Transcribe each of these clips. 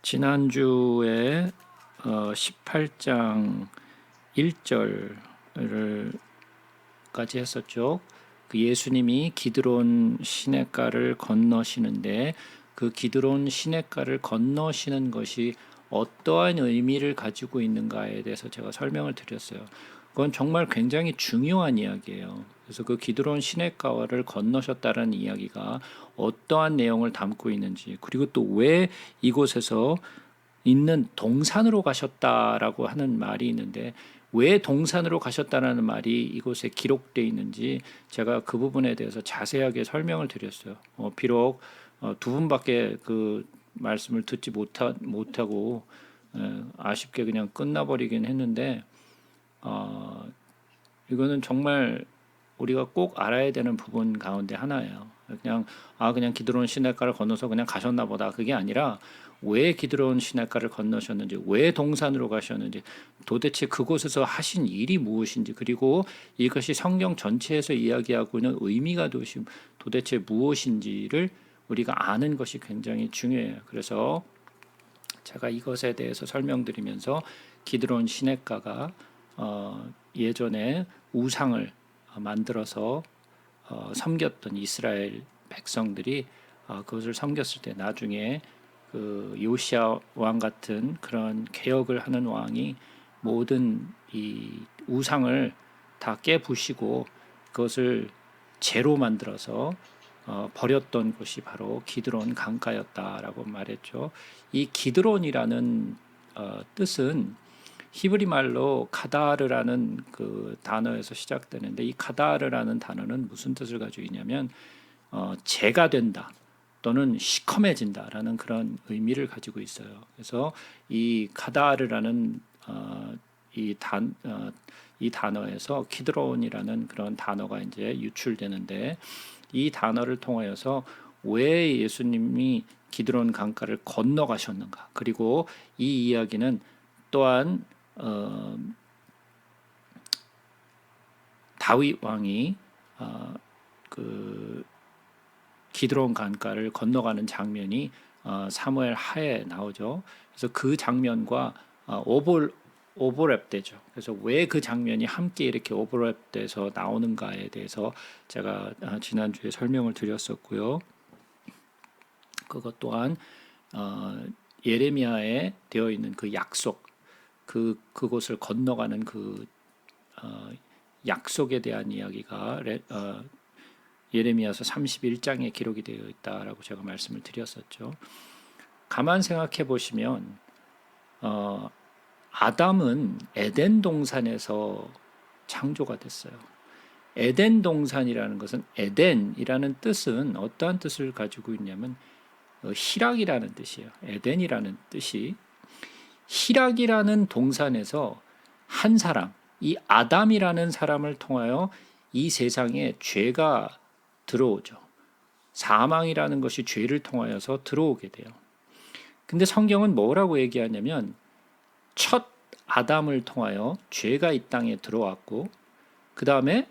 지난주에 18장 1절까지 했었죠. 그 예수님이 기드론 시냇가를 건너시는데 그 기드론 시냇가를 건너시는 것이 어떠한 의미를 가지고 있는가에 대해서 제가 설명을 드렸어요. 그건 정말 굉장히 중요한 이야기예요. 그래서 그 기드론 시냇가를 건너셨다는 이야기가 어떠한 내용을 담고 있는지, 그리고 또 왜 이곳에서 있는 동산으로 가셨다라고 하는 말이 있는데, 왜 동산으로 가셨다라는 말이 이곳에 기록되어 있는지 제가 그 부분에 대해서 자세하게 설명을 드렸어요. 비록 두 분밖에 그 말씀을 듣지 못하고 아쉽게 그냥 끝나버리긴 했는데, 이거는 정말 우리가 꼭 알아야 되는 부분 가운데 하나예요. 그냥 기드론 시냇가를 건너서 그냥 가셨나 보다, 그게 아니라 왜 기드론 시냇가를 건너셨는지, 왜 동산으로 가셨는지, 도대체 그곳에서 하신 일이 무엇인지, 그리고 이것이 성경 전체에서 이야기하고 있는 의미가 도대체 무엇인지를 우리가 아는 것이 굉장히 중요해요. 그래서 제가 이것에 대해서 설명드리면서 기드론 시냇가가 예전에 우상을 만들어서 섬겼던 이스라엘 백성들이 그것을 섬겼을 때, 나중에 그 요시야 왕 같은 그런 개혁을 하는 왕이 모든 이 우상을 다 깨부시고 그것을 재로 만들어서 버렸던 곳이 바로 기드론 강가였다라고 말했죠. 이 기드론이라는 뜻은 히브리 말로 카다르라는 그 단어에서 시작되는데, 이 카다르라는 단어는 무슨 뜻을 가지고 있냐면 재가 된다 또는 시커매진다라는 그런 의미를 가지고 있어요. 그래서 이 카다르라는 이 단어에서 키드론이라는 그런 단어가 이제 유출되는데, 이 단어를 통하여서 왜 예수님이 기드론 강가를 건너가셨는가, 그리고 이 이야기는 또한 다윗 왕이 그 기드론 강가를 건너가는 장면이 사무엘 하에 나오죠. 그래서 그 장면과 오버랩되죠. 그래서 왜 그 장면이 함께 이렇게 오버랩돼서 나오는가에 대해서 제가 지난주에 설명을 드렸었고요. 그것 또한 예레미야에 되어 있는 그 약속, 그곳을 건너가는 그 약속에 대한 이야기가 예레미야서 31장에 기록이 되어 있다라고 제가 말씀을 드렸었죠. 가만 생각해 보시면 아담은 에덴 동산에서 창조가 됐어요. 에덴 동산이라는 것은, 에덴이라는 뜻은 어떠한 뜻을 가지고 있냐면 희락이라는 뜻이에요. 에덴이라는 뜻이, 희락이라는 동산에서 한 사람, 이 아담이라는 사람을 통하여 이 세상에 죄가 들어오죠. 사망이라는 것이 죄를 통하여서 들어오게 돼요. 근데 성경은 뭐라고 얘기하냐면, 첫 아담을 통하여 죄가 이 땅에 들어왔고, 그 다음에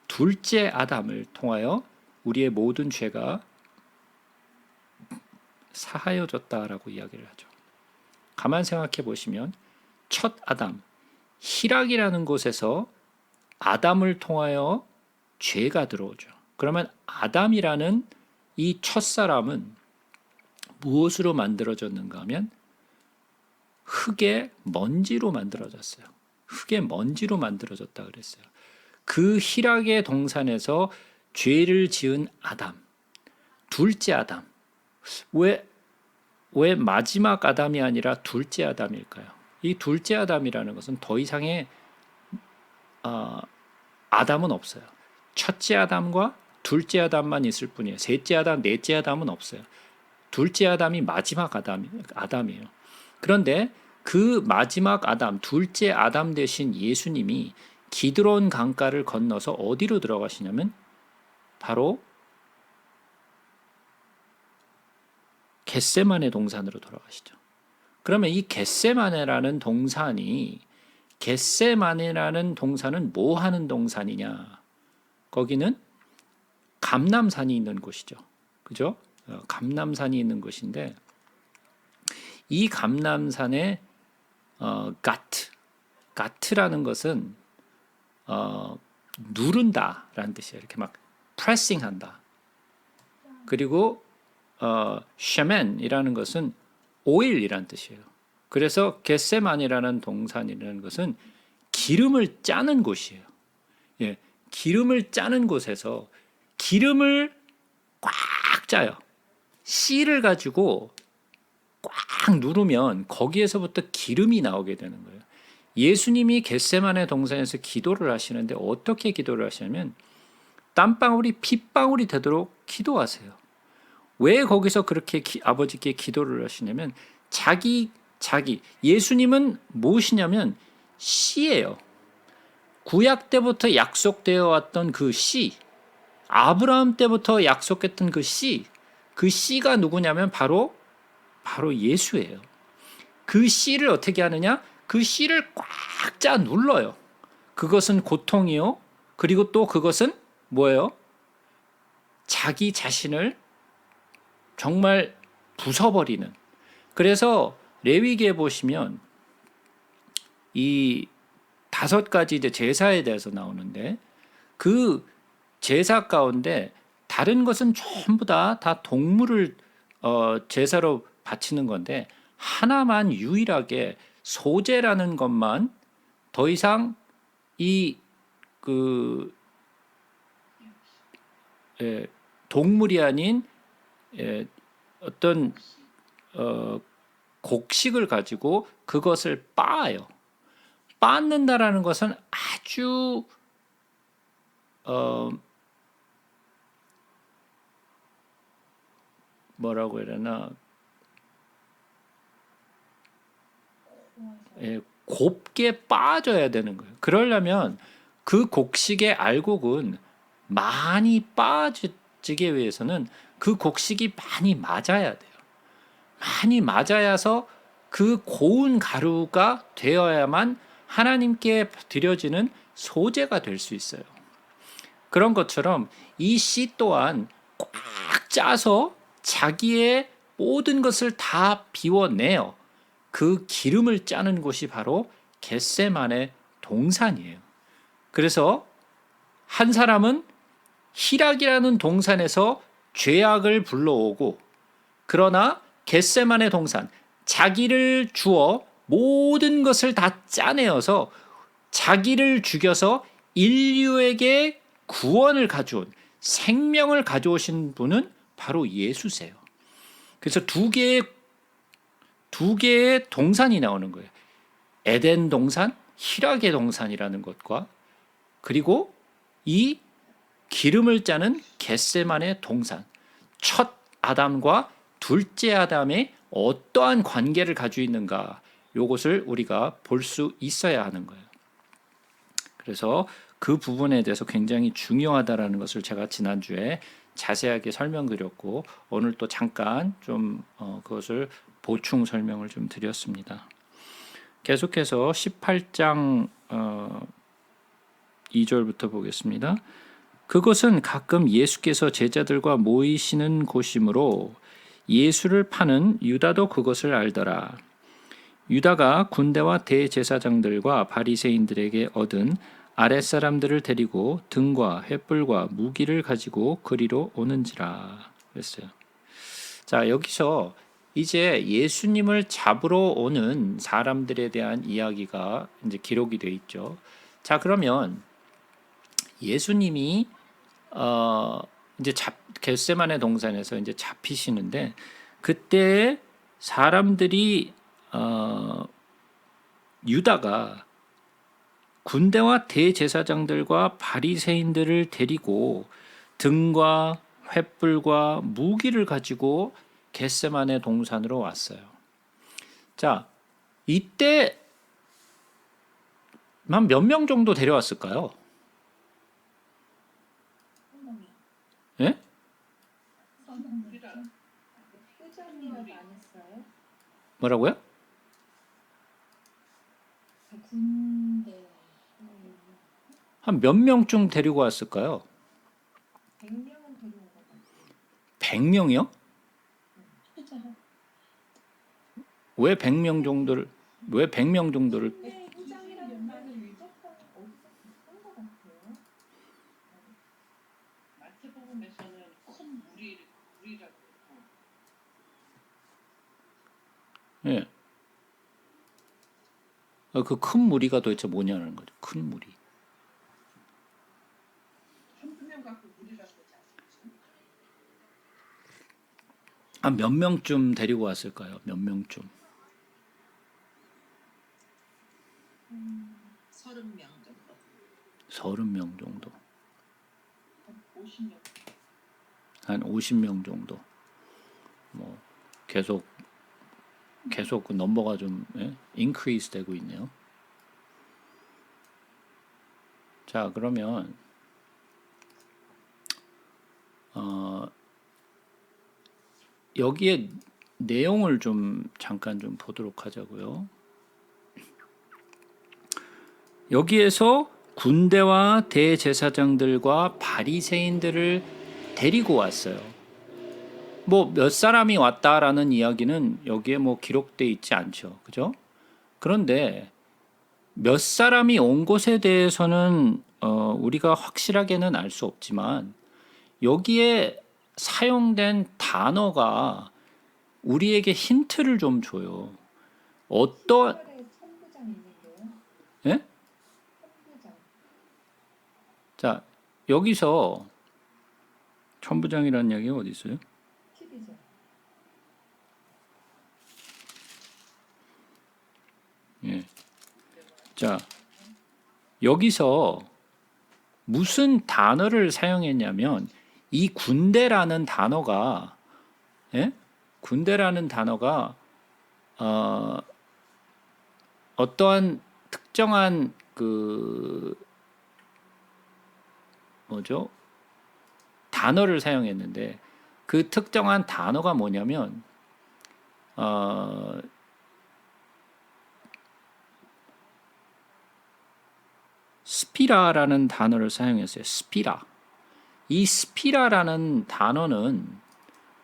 둘째 아담을 통하여 우리의 모든 죄가 사하여졌다라고 이야기를 하죠. 가만 생각해 보시면, 첫 아담, 희락이라는 곳에서 아담을 통하여 죄가 들어오죠. 그러면 아담이라는 이 첫사람은 무엇으로 만들어졌는가 하면 흙의 먼지로 만들어졌어요. 흙의 먼지로 만들어졌다 그랬어요. 그 희락의 동산에서 죄를 지은 아담, 둘째 아담. 왜 마지막 아담이 아니라 둘째 아담일까요? 이 둘째 아담이라는 것은 더 이상의 아담은 없어요. 첫째 아담과 둘째 아담만 있을 뿐이에요. 셋째 아담, 넷째 아담은 없어요. 둘째 아담이 마지막 아담이에요. 그런데 그 마지막 아담, 둘째 아담 대신 예수님이 기드론 강가를 건너서 어디로 들어가시냐면 바로 겟세마네 동산으로 돌아가시죠. 그러면 이 겟세마네라는 동산은 뭐 하는 동산이냐? 거기는 감람산이 있는 곳이죠. 그죠? 감람산이 있는 곳인데, 이 감람산의 가트라는 것은 누른다라는 뜻이에요. 이렇게 막 프레싱한다. 그리고 샤멘이라는 것은 오일이라는 뜻이에요. 그래서 겟세만이라는 동산이라는 것은 기름을 짜는 곳이에요. 예, 기름을 짜는 곳에서 기름을 꽉 짜요. 씨를 가지고 꽉 누르면 거기에서부터 기름이 나오게 되는 거예요. 예수님이 겟세만의 동산에서 기도를 하시는데 어떻게 기도를 하시냐면 땀방울이 핏방울이 되도록 기도하세요. 왜 거기서 그렇게 아버지께 기도를 하시냐면 예수님은 무엇이냐면 씨예요. 구약 때부터 약속되어 왔던 그 씨, 아브라함 때부터 약속했던 그 씨, 그 씨가 누구냐면 바로 예수예요. 그 씨를 어떻게 하느냐? 그 씨를 꽉 짜 눌러요. 그것은 고통이요. 그리고 또 그것은 뭐예요? 자기 자신을 정말 부숴버리는. 그래서 레위기에 보시면 이 5가지 이제 제사에 대해서 나오는데 그 제사 가운데 다른 것은 전부 다 동물을 제사로 바치는 건데 하나만 유일하게 소제라는 것만 더 이상 동물이 아닌 어떤 곡식을 가지고 그것을 빻아요. 빻는다라는 것은 아주 뭐라고 해야 되나 곱게 빻아줘야 되는 거예요. 그러려면 그 곡식의 알곡은 많이 빻아지기 위해서는 그 곡식이 많이 맞아야 돼요. 많이 맞아야서 그 고운 가루가 되어야만 하나님께 드려지는 소제가 될 수 있어요. 그런 것처럼 이 씨 또한 꽉 짜서 자기의 모든 것을 다 비워내요. 그 기름을 짜는 곳이 바로 겟세만의 동산이에요. 그래서 한 사람은 희락이라는 동산에서 죄악을 불러오고 그러나 겟세만의 동산, 자기를 주어 모든 것을 다 짜내어서 자기를 죽여서 인류에게 구원을 가져온 생명을 가져오신 분은 바로 예수세요. 그래서 두 개의 동산이 나오는 거예요. 에덴 동산, 희락의 동산이라는 것과 그리고 이 기름을 짜는 겟세만의 동산, 첫 아담과 둘째 아담의 어떠한 관계를 가지고 있는가, 이것을 우리가 볼 수 있어야 하는 거예요. 그래서 그 부분에 대해서 굉장히 중요하다라는 것을 제가 지난주에 자세하게 설명드렸고 오늘 또 잠깐 좀 그것을 보충 설명을 좀 드렸습니다. 계속해서 18장 2절부터 보겠습니다. 그것은 가끔 예수께서 제자들과 모이시는 곳이므로 예수를 파는 유다도 그것을 알더라. 유다가 군대와 대제사장들과 바리새인들에게 얻은 아랫사람들을 데리고 등과 횃불과 무기를 가지고 그리로 오는지라 그랬어요. 자, 여기서 이제 예수님을 잡으러 오는 사람들에 대한 이야기가 이제 기록이 돼 있죠. 자, 그러면 예수님이 이제 겟세마네 동산에서 이제 잡히시는데 그때 사람들이 유다가 군대와 대제사장들과 바리새인들을 데리고 등과 횃불과 무기를 가지고 겟세마네 동산으로 왔어요. 자, 이때 한 몇 명 정도 데려왔을까요? 예? 뭐라고요? 한 몇 명쯤 데리고 왔을까요? 100명이요? 왜 100명 정도를 왜 100명 정도를 백부장이라는 말을 유적과는 어디서 봤던 것 같아요. 마태복음에서는 큰 무리라고 예. 그 큰 무리가 도대체 뭐냐는 거죠. 큰 무리. 한두 명 갖고 무리라고 하지 않습니까? 한 몇 명쯤 데리고 왔을까요? 몇 명쯤? 30명 정도, 30명 정도. 50명. 한 50명 정도. 뭐 계속 그 넘버가 좀 increase 되고 있네요. 자, 그러면 여기에 내용을 좀 잠깐 좀 보도록 하자고요. 여기에서 군대와 대제사장들과 바리새인들을 데리고 왔어요. 뭐 몇 사람이 왔다라는 이야기는 여기에 뭐 기록돼 있지 않죠. 그죠? 그런데 몇 사람이 온 것에 대해서는 우리가 확실하게는 알 수 없지만 여기에 사용된 단어가 우리에게 힌트를 좀 줘요. 어떤 천부장 있는데요. 예? 천부장. 자, 여기서 천부장이라는 이야기가 어디 있어요? 12절. 예. 자, 여기서 무슨 단어를 사용했냐면 이 군대라는 단어가 군대라는 단어가 어떠한 특정한 그 뭐죠? 단어를 사용했는데 그 특정한 단어가 뭐냐면 스피라라는 단어를 사용했어요. 스피라. 이 스피라라는 단어는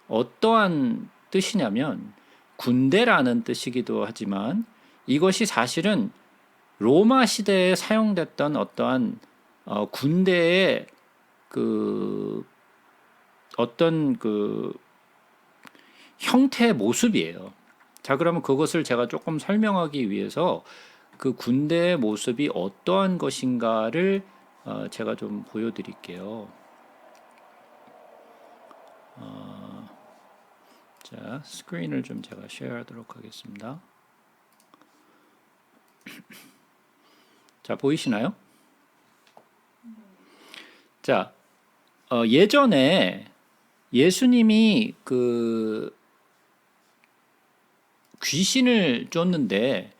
어떠한 뜻이냐면 군대라는 뜻이기도 하지만 이것이 사실은 로마 시대에 사용됐던 어떠한 군대의 그 어떤 그 형태의 모습이에요. 자, 그러면 그것을 제가 조금 설명하기 위해서 그 군대의 모습이 어떠한 것인가를 제가 좀 보여드릴게요. 자, 스크린을 좀 제가 쉐어하도록 하겠습니다. 자, 보이시나요? 자, 예전에 예수님이 그 귀신을 쫓는데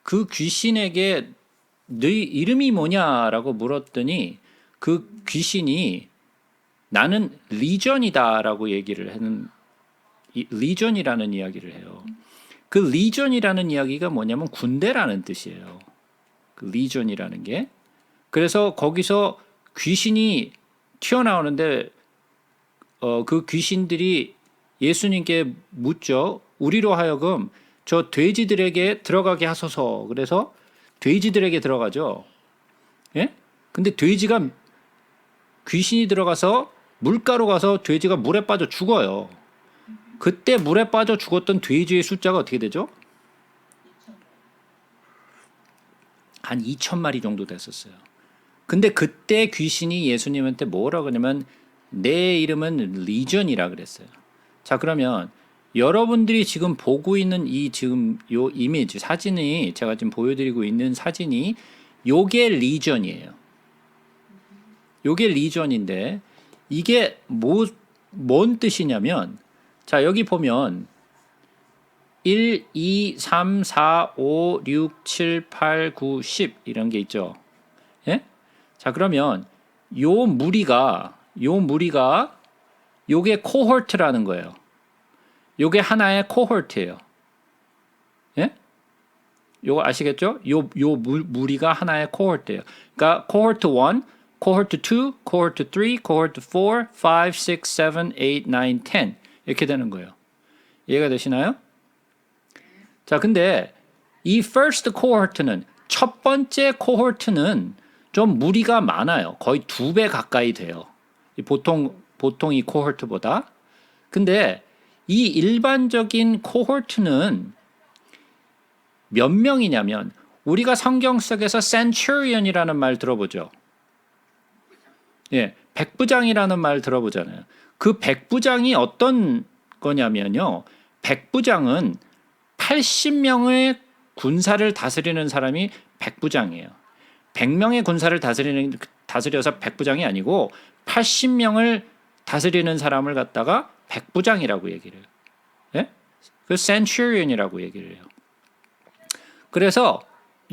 그 귀신에게 너희 이름이 뭐냐라고 물었더니 그 귀신이 나는 리전이다라고 얘기를 하는 리전이라는 이야기를 해요. 그 리전이라는 이야기가 뭐냐면 군대라는 뜻이에요. 그 리전이라는 게. 그래서 거기서 귀신이 튀어나오는데 그 귀신들이 예수님께 묻죠. 우리로 하여금 저 돼지들에게 들어가게 하소서. 그래서 돼지들에게 들어가죠. 예? 근데 돼지가 귀신이 들어가서 물가로 가서 돼지가 물에 빠져 죽어요. 그때 물에 빠져 죽었던 돼지의 숫자가 어떻게 되죠? 한 2,000마리 정도 됐었어요. 근데 그때 귀신이 예수님한테 뭐라 그러냐면 내 이름은 리전이라 그랬어요. 자, 그러면 여러분들이 지금 보고 있는 이 지금 요 이미지 사진이 제가 지금 보여드리고 있는 사진이 요게 리전이에요. 요게 리전인데 이게 뭔 뜻이냐면 자, 여기 보면 1, 2, 3, 4, 5, 6, 7, 8, 9, 10 이런 게 있죠. 예? 자, 그러면 요 무리가 요게 코호트라는 거예요. 요게 하나의 코호트예요. 예? 요거 아시겠죠? 요 무리가 하나의 코호트예요. 그러니까 코호트 1, 코호트 2, 코호트 3, 코호트 4, 5, 6, 7, 8, 9, 10 이렇게 되는 거예요. 이해가 되시나요? 자, 근데 이 first cohort는 첫 번째 cohort는 좀 무리가 많아요. 거의 2배 가까이 돼요. 보통 이 cohort보다. 근데 이 일반적인 cohort는 몇 명이냐면 우리가 성경 속에서 centurion이라는 말 들어보죠. 예, 백부장이라는 말 들어보잖아요. 그 백부장이 어떤 거냐면요. 백부장은 80명의 군사를 다스리는 사람이 백부장이에요. 100명의 군사를 다스려서 백부장이 아니고 80명을 다스리는 사람을 갖다가 백부장이라고 얘기를 해요. 예? 그 centurion이라고 얘기를 해요. 그래서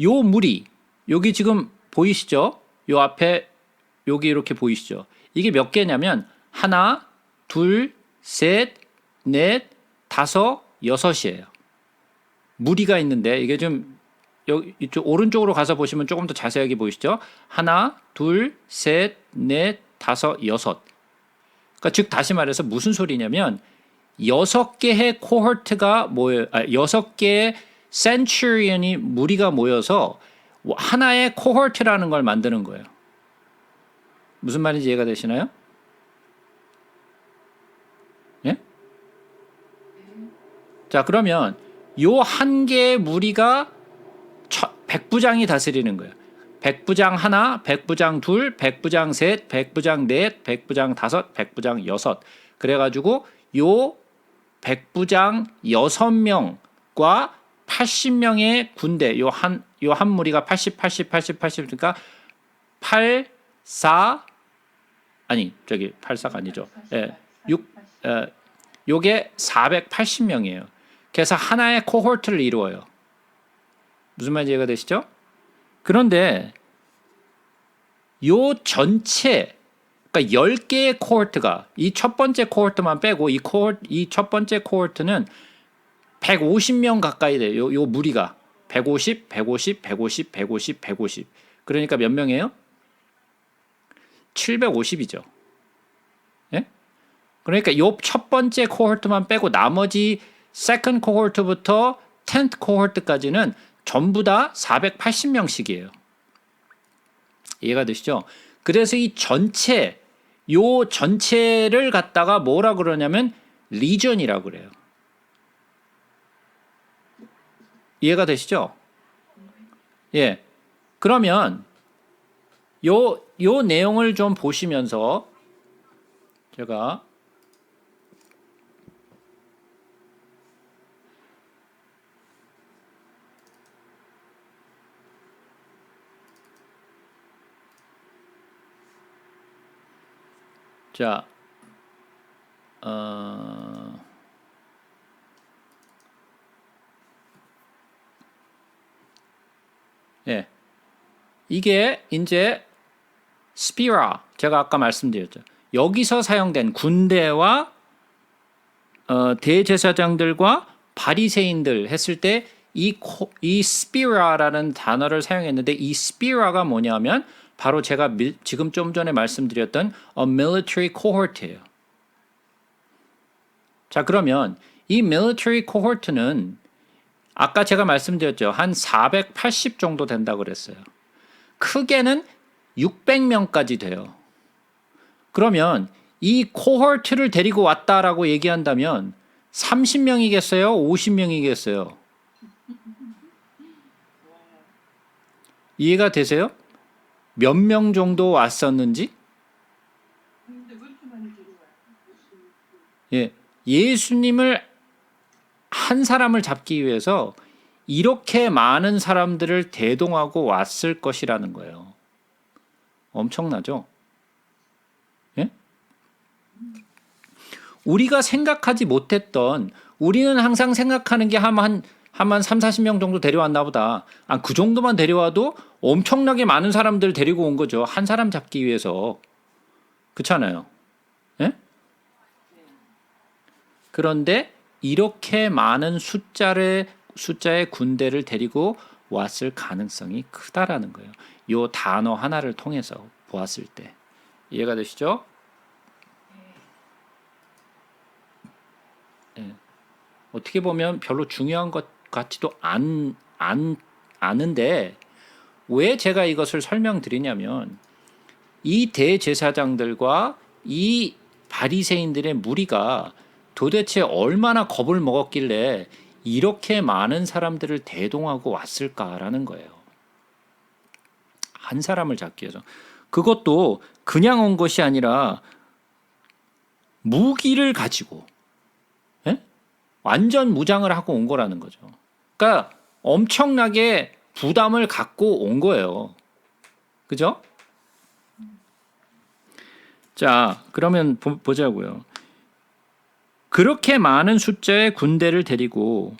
요 무리, 여기 지금 보이시죠? 요 앞에 여기 이렇게 보이시죠? 이게 몇 개냐면 하나, 둘, 셋, 넷, 다섯, 여섯이에요. 무리가 있는데 이게 좀 여기 이쪽 오른쪽으로 가서 보시면 조금 더 자세하게 보이시죠? 하나, 둘, 셋, 넷, 다섯, 여섯. 그러니까 즉 다시 말해서 무슨 소리냐면 6개의 코호트가 모여 6개의 센츄리언이 무리가 모여서 하나의 코호트라는 걸 만드는 거예요. 무슨 말인지 이해가 되시나요? 예? 자, 그러면 요 한 개의 무리가 백부장이 다스리는 거예요. 백부장 하나, 백부장 둘, 백부장 셋, 백부장 넷, 백부장 다섯, 백부장 여섯. 그래가지고 요 백부장 6명과 80명의 군대, 요 한 무리가 80, 그러니까 8, 4, 아니, 84가 아니죠. 예, 요게 480명이에요. 그래서 하나의 코호트를 이루어요. 무슨 말인지 이해가 되시죠? 그런데 요 전체, 그러니까 10개의 코호트가 이 첫 번째 코호트만 빼고 이 첫 번째 코호트는 150명 가까이 돼요. 요 무리가 150, 150, 150, 150, 150. 그러니까 몇 명이에요? 750이죠. 예? 그러니까 요 첫 번째 코호트만 빼고 나머지 second cohort부터 10th cohort까지는 전부 다 480명씩이에요. 이해가 되시죠? 그래서 이 전체를 갖다가 뭐라 그러냐면 legion이라고 그래요. 이해가 되시죠? 예. 그러면 요 내용을 좀 보시면서 제가 자, 예. 이게 이제 스피라, 제가 아까 말씀드렸죠. 여기서 사용된 군대와 대제사장들과 바리새인들 했을 때 이 스피라라는 단어를 사용했는데 이 스피라가 뭐냐면 바로 제가 지금 좀 전에 말씀드렸던 a military cohort예요. 자, 그러면 이 military cohort는 아까 제가 말씀드렸죠. 한 480 정도 된다고 그랬어요. 크게는 600명까지 돼요. 그러면 이 코호트를 데리고 왔다라고 얘기한다면 30명이겠어요? 50명이겠어요? 이해가 되세요? 몇 명 정도 왔었는지? 근데 왜 이렇게 많이 데려와요? 예, 예수님을 한 사람을 잡기 위해서 이렇게 많은 사람들을 대동하고 왔을 것이라는 거예요. 엄청나죠? 예? 우리가 생각하지 못했던, 우리는 항상 생각하는 게 한 3, 40명 정도 데려왔나 보다. 그 정도만 데려와도 엄청나게 많은 사람들 데리고 온 거죠. 한 사람 잡기 위해서. 그렇잖아요. 예? 그런데 이렇게 많은 숫자의 군대를 데리고 왔을 가능성이 크다라는 거예요. 이 단어 하나를 통해서 보았을 때. 이해가 되시죠? 예. 어떻게 보면 별로 중요한 것 같지도 않은데 왜 제가 이것을 설명드리냐면 이 대제사장들과 이 바리새인들의 무리가 도대체 얼마나 겁을 먹었길래 이렇게 많은 사람들을 대동하고 왔을까라는 거예요. 한 사람을 잡기 위해서. 그것도 그냥 온 것이 아니라 무기를 가지고 완전 무장을 하고 온 거라는 거죠. 그러니까 엄청나게 부담을 갖고 온 거예요. 그죠? 자, 그러면 보자고요. 그렇게 많은 숫자의 군대를 데리고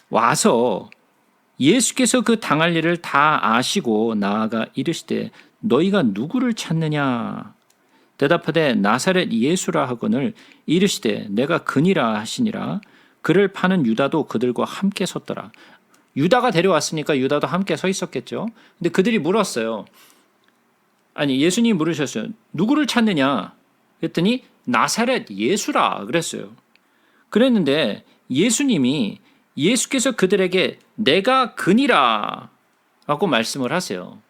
와서 예수께서 그 당할 일을 다 아시고 나아가 이르시되 너희가 누구를 찾느냐? 대답하되 나사렛 예수라 하거늘 이르시되 내가 그니라 하시니라. 그를 파는 유다도 그들과 함께 섰더라. 유다가 데려왔으니까 유다도 함께 서 있었겠죠. 근데 그들이 물었어요. 아니 예수님이 물으셨어요. 누구를 찾느냐? 그랬더니 나사렛 예수라 그랬어요. 그랬는데 예수께서 그들에게 내가 그니라 라고 말씀을 하세요.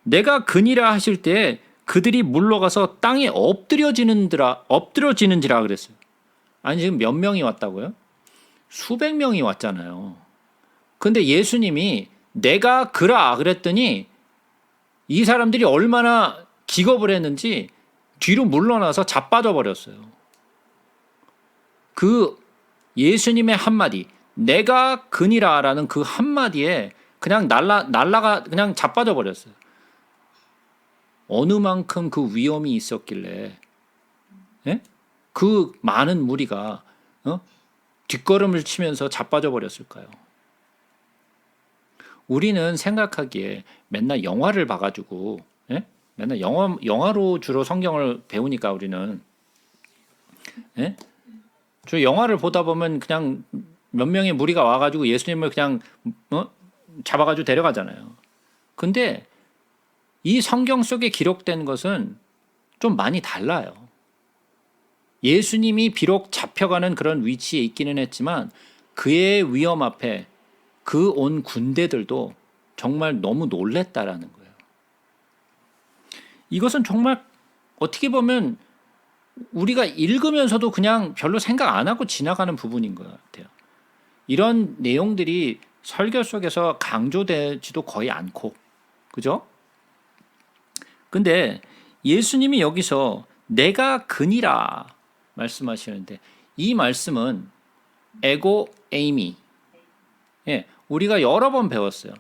내가 그니라 하실 때 그들이 물러가서 땅에 엎드려지는지라 그랬어요. 아니 지금 몇 명이 왔다고요? 수백 명이 왔잖아요. 근데 예수님이 내가 그라 그랬더니 이 사람들이 얼마나 기겁을 했는지 뒤로 물러나서 자빠져 버렸어요. 그 예수님의 한마디 내가 그니라라는 그 한마디에 그냥 날라가 그냥 자빠져 버렸어요. 어느 만큼 그 위험이 있었길래 그 많은 무리가 뒷걸음을 치면서 자빠져 버렸을까요? 우리는 생각하기에 맨날 영화를 봐가지고 맨날 영화로 주로 성경을 배우니까 우리는 저 영화를 보다 보면 그냥 몇 명의 무리가 와가지고 예수님을 그냥 잡아가지고 데려가잖아요. 근데 이 성경 속에 기록된 것은 좀 많이 달라요. 예수님이 비록 잡혀가는 그런 위치에 있기는 했지만 그의 위험 앞에 그 온 군대들도 정말 너무 놀랬다라는 거예요. 이것은 정말 어떻게 보면 우리가 읽으면서도 그냥 별로 생각 안 하고 지나가는 부분인 것 같아요. 이런 내용들이 설교 속에서 강조되지도 거의 않고, 그죠? 근데 예수님이 여기서 내가 그니라 말씀하시는데 이 말씀은 에고 에이미, 우리가 여러 번 배웠어요.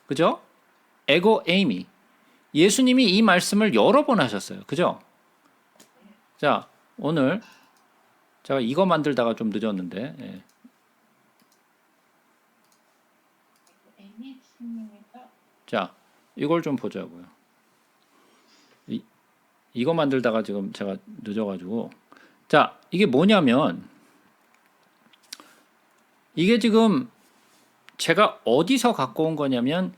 그죠? 에고 에이미. 예수님이 이 말씀을 여러 번 하셨어요. 그죠? 자, 오늘 제가 이거 만들다가 좀 늦었는데 자, 이걸 좀 보자고요. 이거 만들다가 지금 제가 늦어가지고 자, 이게 뭐냐면 이게 지금 제가 어디서 갖고 온 거냐면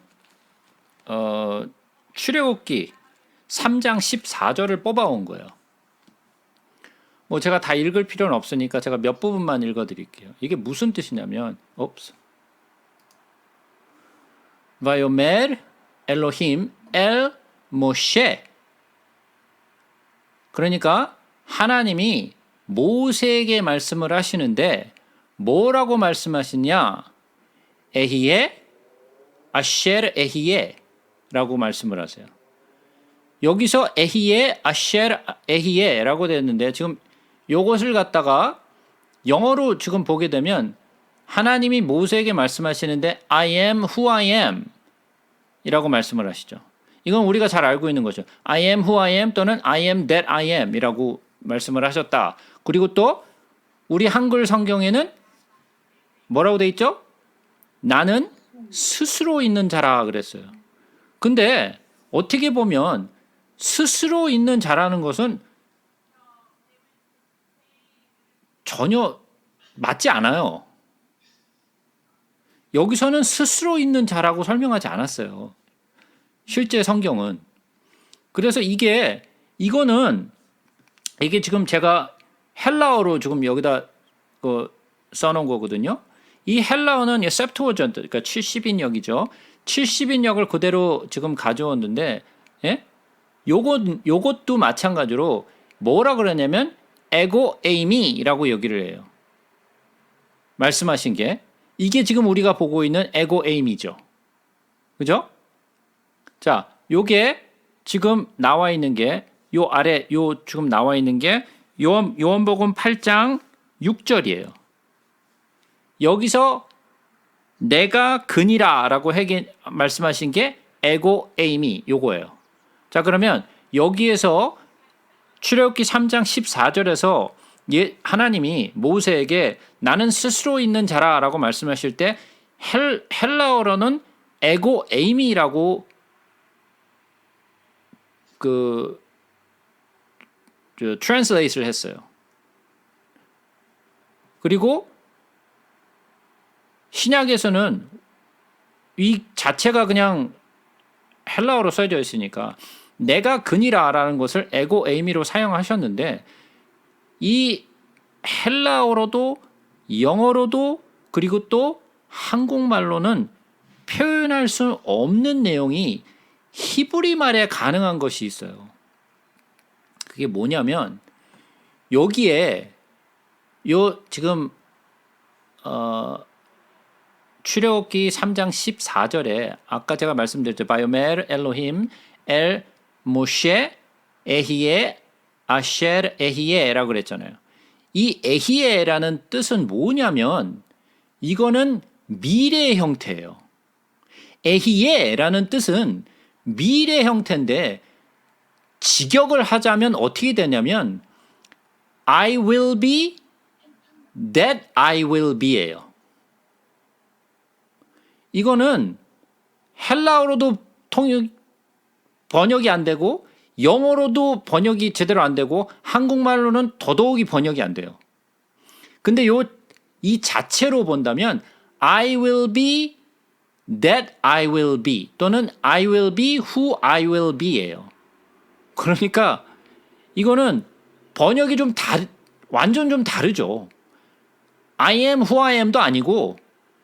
출애굽기 3장 14절을 뽑아온 거예요. 뭐 제가 다 읽을 필요는 없으니까 제가 몇 부분만 읽어드릴게요. 이게 무슨 뜻이냐면 바요멜 엘로힘 엘 모셰 그러니까 하나님이 모세에게 말씀을 하시는데 뭐라고 말씀하시냐? 에히에 아셰르 에히에 라고 말씀을 하세요. 여기서 에히에 아셰르 에히에 라고 되었는데 지금 요것을 갖다가 영어로 지금 보게 되면 하나님이 모세에게 말씀하시는데 I am who I am 이라고 말씀을 하시죠. 이건 우리가 잘 알고 있는 거죠. I am who I am 또는 I am that I am 이라고 말씀을 하셨다. 그리고 또 우리 한글 성경에는 뭐라고 돼 있죠? 나는 스스로 있는 자라 그랬어요. 근데 어떻게 보면 스스로 있는 자라는 것은 전혀 맞지 않아요. 여기서는 스스로 있는 자라고 설명하지 않았어요. 실제 성경은. 그래서 이게 지금 제가 헬라어로 지금 여기다 써놓은 거거든요. 이 헬라어는 셉투어전트, 그러니까 70인역이죠. 70인역을 그대로 지금 가져왔는데, 예? 요것도 마찬가지로 뭐라 그러냐면 에고 에이미라고 얘기를 해요. 말씀하신 게 이게 지금 우리가 보고 있는 에고 에이미죠. 그죠? 자, 요게 지금 나와 있는 게 요 아래 요 지금 나와 있는 게 요한복음 8장 6절이에요. 여기서 내가 그니라라고 말씀하신 게 에고 에이미 요거예요. 자, 그러면 여기에서 출애굽기 3장 14절에서 하나님이 모세에게 나는 스스로 있는 자라라고 말씀하실 때 헬라어로는 에고 에이미라고 트랜슬레이트를 했어요. 그리고 신약에서는 이 자체가 그냥 헬라어로 써져 있으니까 내가 그니라라는 것을 에고 에이미로 사용하셨는데 이 헬라어로도 영어로도 그리고 또 한국말로는 표현할 수 없는 내용이 히브리 말에 가능한 것이 있어요. 그게 뭐냐면 여기에 지금 출애굽기 3장 14절에 아까 제가 말씀드렸죠. 바요멜 엘로힘 엘 모셰 에히에 아셰르 에히에라고 그랬잖아요. 이 에히에라는 뜻은 뭐냐면 이거는 미래 형태예요. 에히에라는 뜻은 미래 형태인데 직역을 하자면 어떻게 되냐면 I will be that I will be예요. 이거는 헬라어로도 번역이 안 되고 영어로도 번역이 제대로 안 되고 한국말로는 더더욱이 번역이 안 돼요. 근데 이 자체로 본다면 I will be that I will be 또는 I will be who I will be예요. 그러니까 이거는 번역이 완전 좀 다르죠. I am who I am도 아니고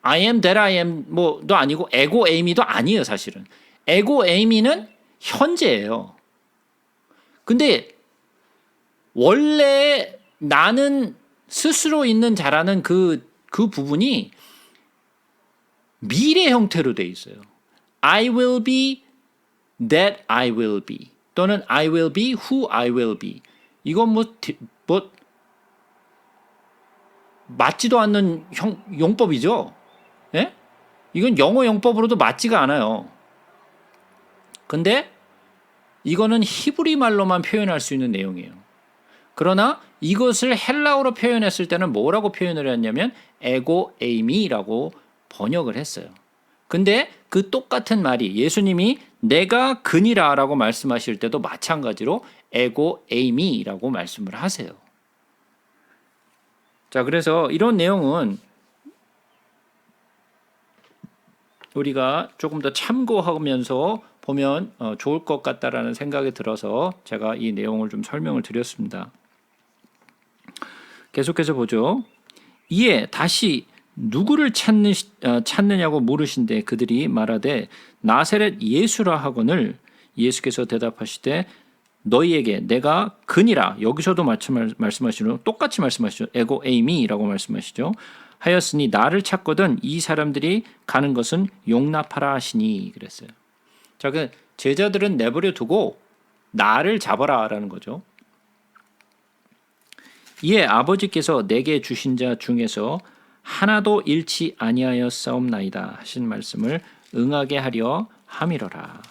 I am that I am 뭐도 아니고 에고 에이미도 아니에요, 사실은. 에고 에이미는 현재예요. 근데 원래 나는 스스로 있는 자라는 그 부분이 미래 형태로 돼 있어요. I will be that I will be 또는 I will be who I will be. 이건 뭐 맞지도 않는 용법이죠. 예? 이건 영어 용법으로도 맞지가 않아요. 근데 이거는 히브리 말로만 표현할 수 있는 내용이에요. 그러나 이것을 헬라어로 표현했을 때는 뭐라고 표현을 했냐면 에고 에이미라고 번역을 했어요. 근데 그 똑같은 말이 예수님이 내가 그니라라고 말씀하실 때도 마찬가지로 에고 에이미라고 말씀을 하세요. 자, 그래서 이런 내용은 우리가 조금 더 참고하면서 보면 좋을 것 같다라는 생각이 들어서 제가 이 내용을 좀 설명을 드렸습니다. 계속해서 보죠. 이에 다시 누구를 찾느냐고 물으신데 그들이 말하되 나사렛 예수라 하거늘 예수께서 대답하시되 너희에게 내가 그니라 여기서도 말씀하시죠. 똑같이 말씀하시죠. 에고 에이미라고 말씀하시죠. 하였으니 나를 찾거든 이 사람들이 가는 것은 용납하라 하시니 그랬어요. 자, 그 제자들은 내버려 두고 나를 잡아라라는 거죠. 이에 아버지께서 내게 주신 자 중에서 하나도 잃지 아니하였사옵나이다 하신 말씀을 응하게 하려 함이러라.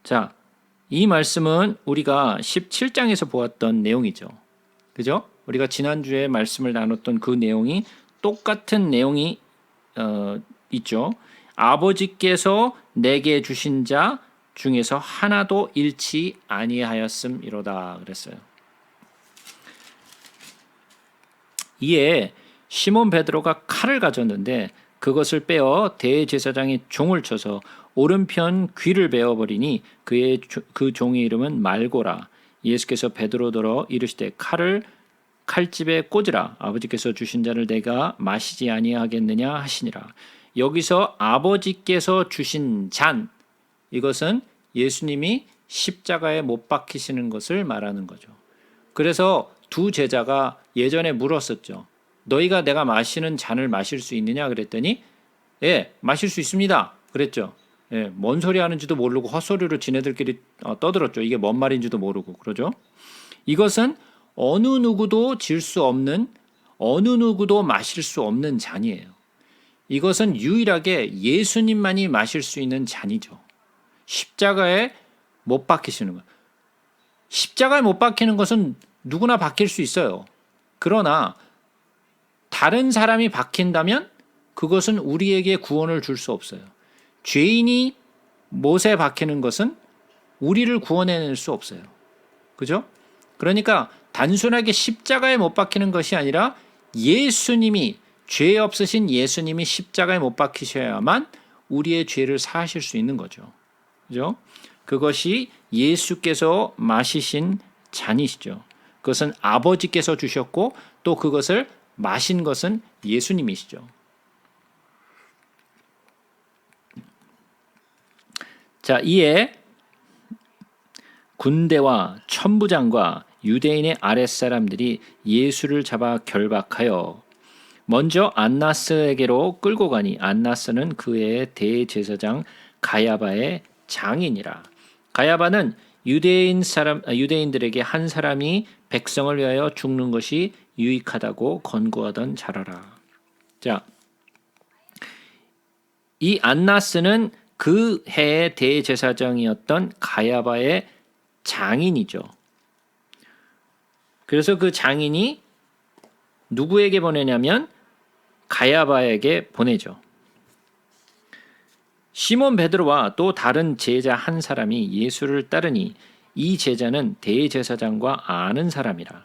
자, 이 말씀은 우리가 17장에서 보았던 내용이죠. 그죠? 우리가 지난주에 말씀을 나눴던 그 내용이 똑같은 내용이 있죠. 아버지께서 내게 주신 자 중에서 하나도 잃지 아니하였음이로다 그랬어요. 이에 시몬 베드로가 칼을 가졌는데 그것을 빼어 대제사장이 종을 쳐서 오른편 귀를 베어버리니 그 종의 이름은 말고라. 예수께서 베드로더러 이르시되 칼을 칼집에 꽂으라. 아버지께서 주신 잔을 내가 마시지 아니하겠느냐 하시니라. 여기서 아버지께서 주신 잔, 이것은 예수님이 십자가에 못 박히시는 것을 말하는 거죠. 그래서 두 제자가 예전에 물었었죠. 너희가 내가 마시는 잔을 마실 수 있느냐 그랬더니 예, 마실 수 있습니다 그랬죠. 예, 뭔 소리 하는지도 모르고 헛소리로 지네들끼리 떠들었죠. 이게 뭔 말인지도 모르고 그러죠. 이것은 어느 누구도 질 수 없는, 어느 누구도 마실 수 없는 잔이에요. 이것은 유일하게 예수님만이 마실 수 있는 잔이죠. 십자가에 못 박히시는 것. 십자가에 못 박히는 것은 누구나 박힐 수 있어요. 그러나 다른 사람이 박힌다면 그것은 우리에게 구원을 줄 수 없어요. 죄인이 못에 박히는 것은 우리를 구원해낼 수 없어요. 그죠? 그러니까 단순하게 십자가에 못 박히는 것이 아니라 예수님이, 죄 없으신 예수님이 십자가에 못 박히셔야만 우리의 죄를 사하실 수 있는 거죠. 그죠? 그것이 예수께서 마시신 잔이시죠. 그것은 아버지께서 주셨고 또 그것을 마신 것은 예수님이시죠. 자, 이에 군대와 천부장과 유대인의 아랫사람들이 예수를 잡아 결박하여 먼저 안나스에게로 끌고 가니 안나스는 그의 대제사장 가야바의 장인이라. 가야바는 유대인들에게 한 사람이 백성을 위하여 죽는 것이 유익하다고 권고하던 자라라. 자, 이 안나스는 그 해의 대제사장이었던 가야바의 장인이죠. 그래서 그 장인이 누구에게 보내냐면 가야바에게 보내죠. 시몬 베드로와 또 다른 제자 한 사람이 예수를 따르니 이 제자는 대제사장과 아는 사람이라.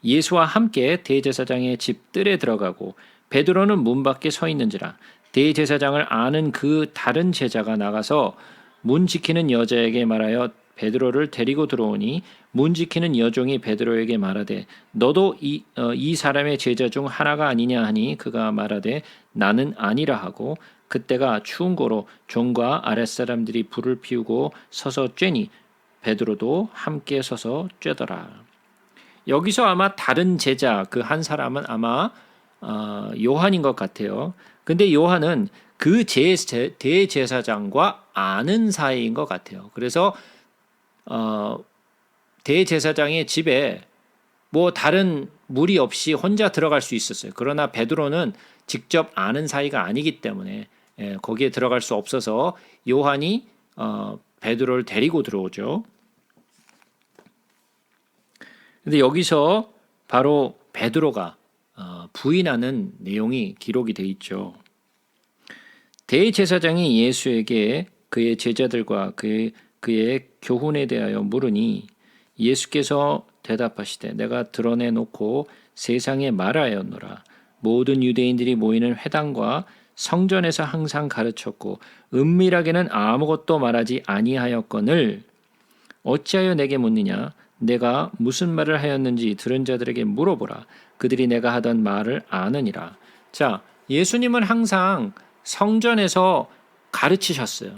예수와 함께 대제사장의 집 뜰에 들어가고 베드로는 문 밖에 서 있는지라. 대제사장을 아는 그 다른 제자가 나가서 문 지키는 여자에게 말하여 베드로를 데리고 들어오니 문 지키는 여종이 베드로에게 말하되 너도 이 사람의 제자 중 하나가 아니냐 하니 그가 말하되 나는 아니라 하고 그때가 추운 고로 종과 아랫사람들이 불을 피우고 서서 쬐니 베드로도 함께 서서 쬐더라. 여기서 아마 다른 제자 그 한 사람은 아마 요한인 것 같아요. 근데 요한은 그 대제사장과 아는 사이인 것 같아요. 그래서 대제사장의 집에 뭐 다른 무리 없이 혼자 들어갈 수 있었어요. 그러나 베드로는 직접 아는 사이가 아니기 때문에 거기에 들어갈 수 없어서 요한이 베드로를 데리고 들어오죠. 근데 여기서 바로 베드로가 부인하는 내용이 기록이 돼 있죠. 대제사장이 예수에게 그의 제자들과 그의 교훈에 대하여 물으니 예수께서 대답하시되 내가 드러내놓고 세상에 말하였노라. 모든 유대인들이 모이는 회당과 성전에서 항상 가르쳤고 은밀하게는 아무것도 말하지 아니하였거늘 어찌하여 내게 묻느냐. 내가 무슨 말을 하였는지 들은 자들에게 물어보라. 그들이 내가 하던 말을 아느니라. 자, 예수님은 항상 성전에서 가르치셨어요.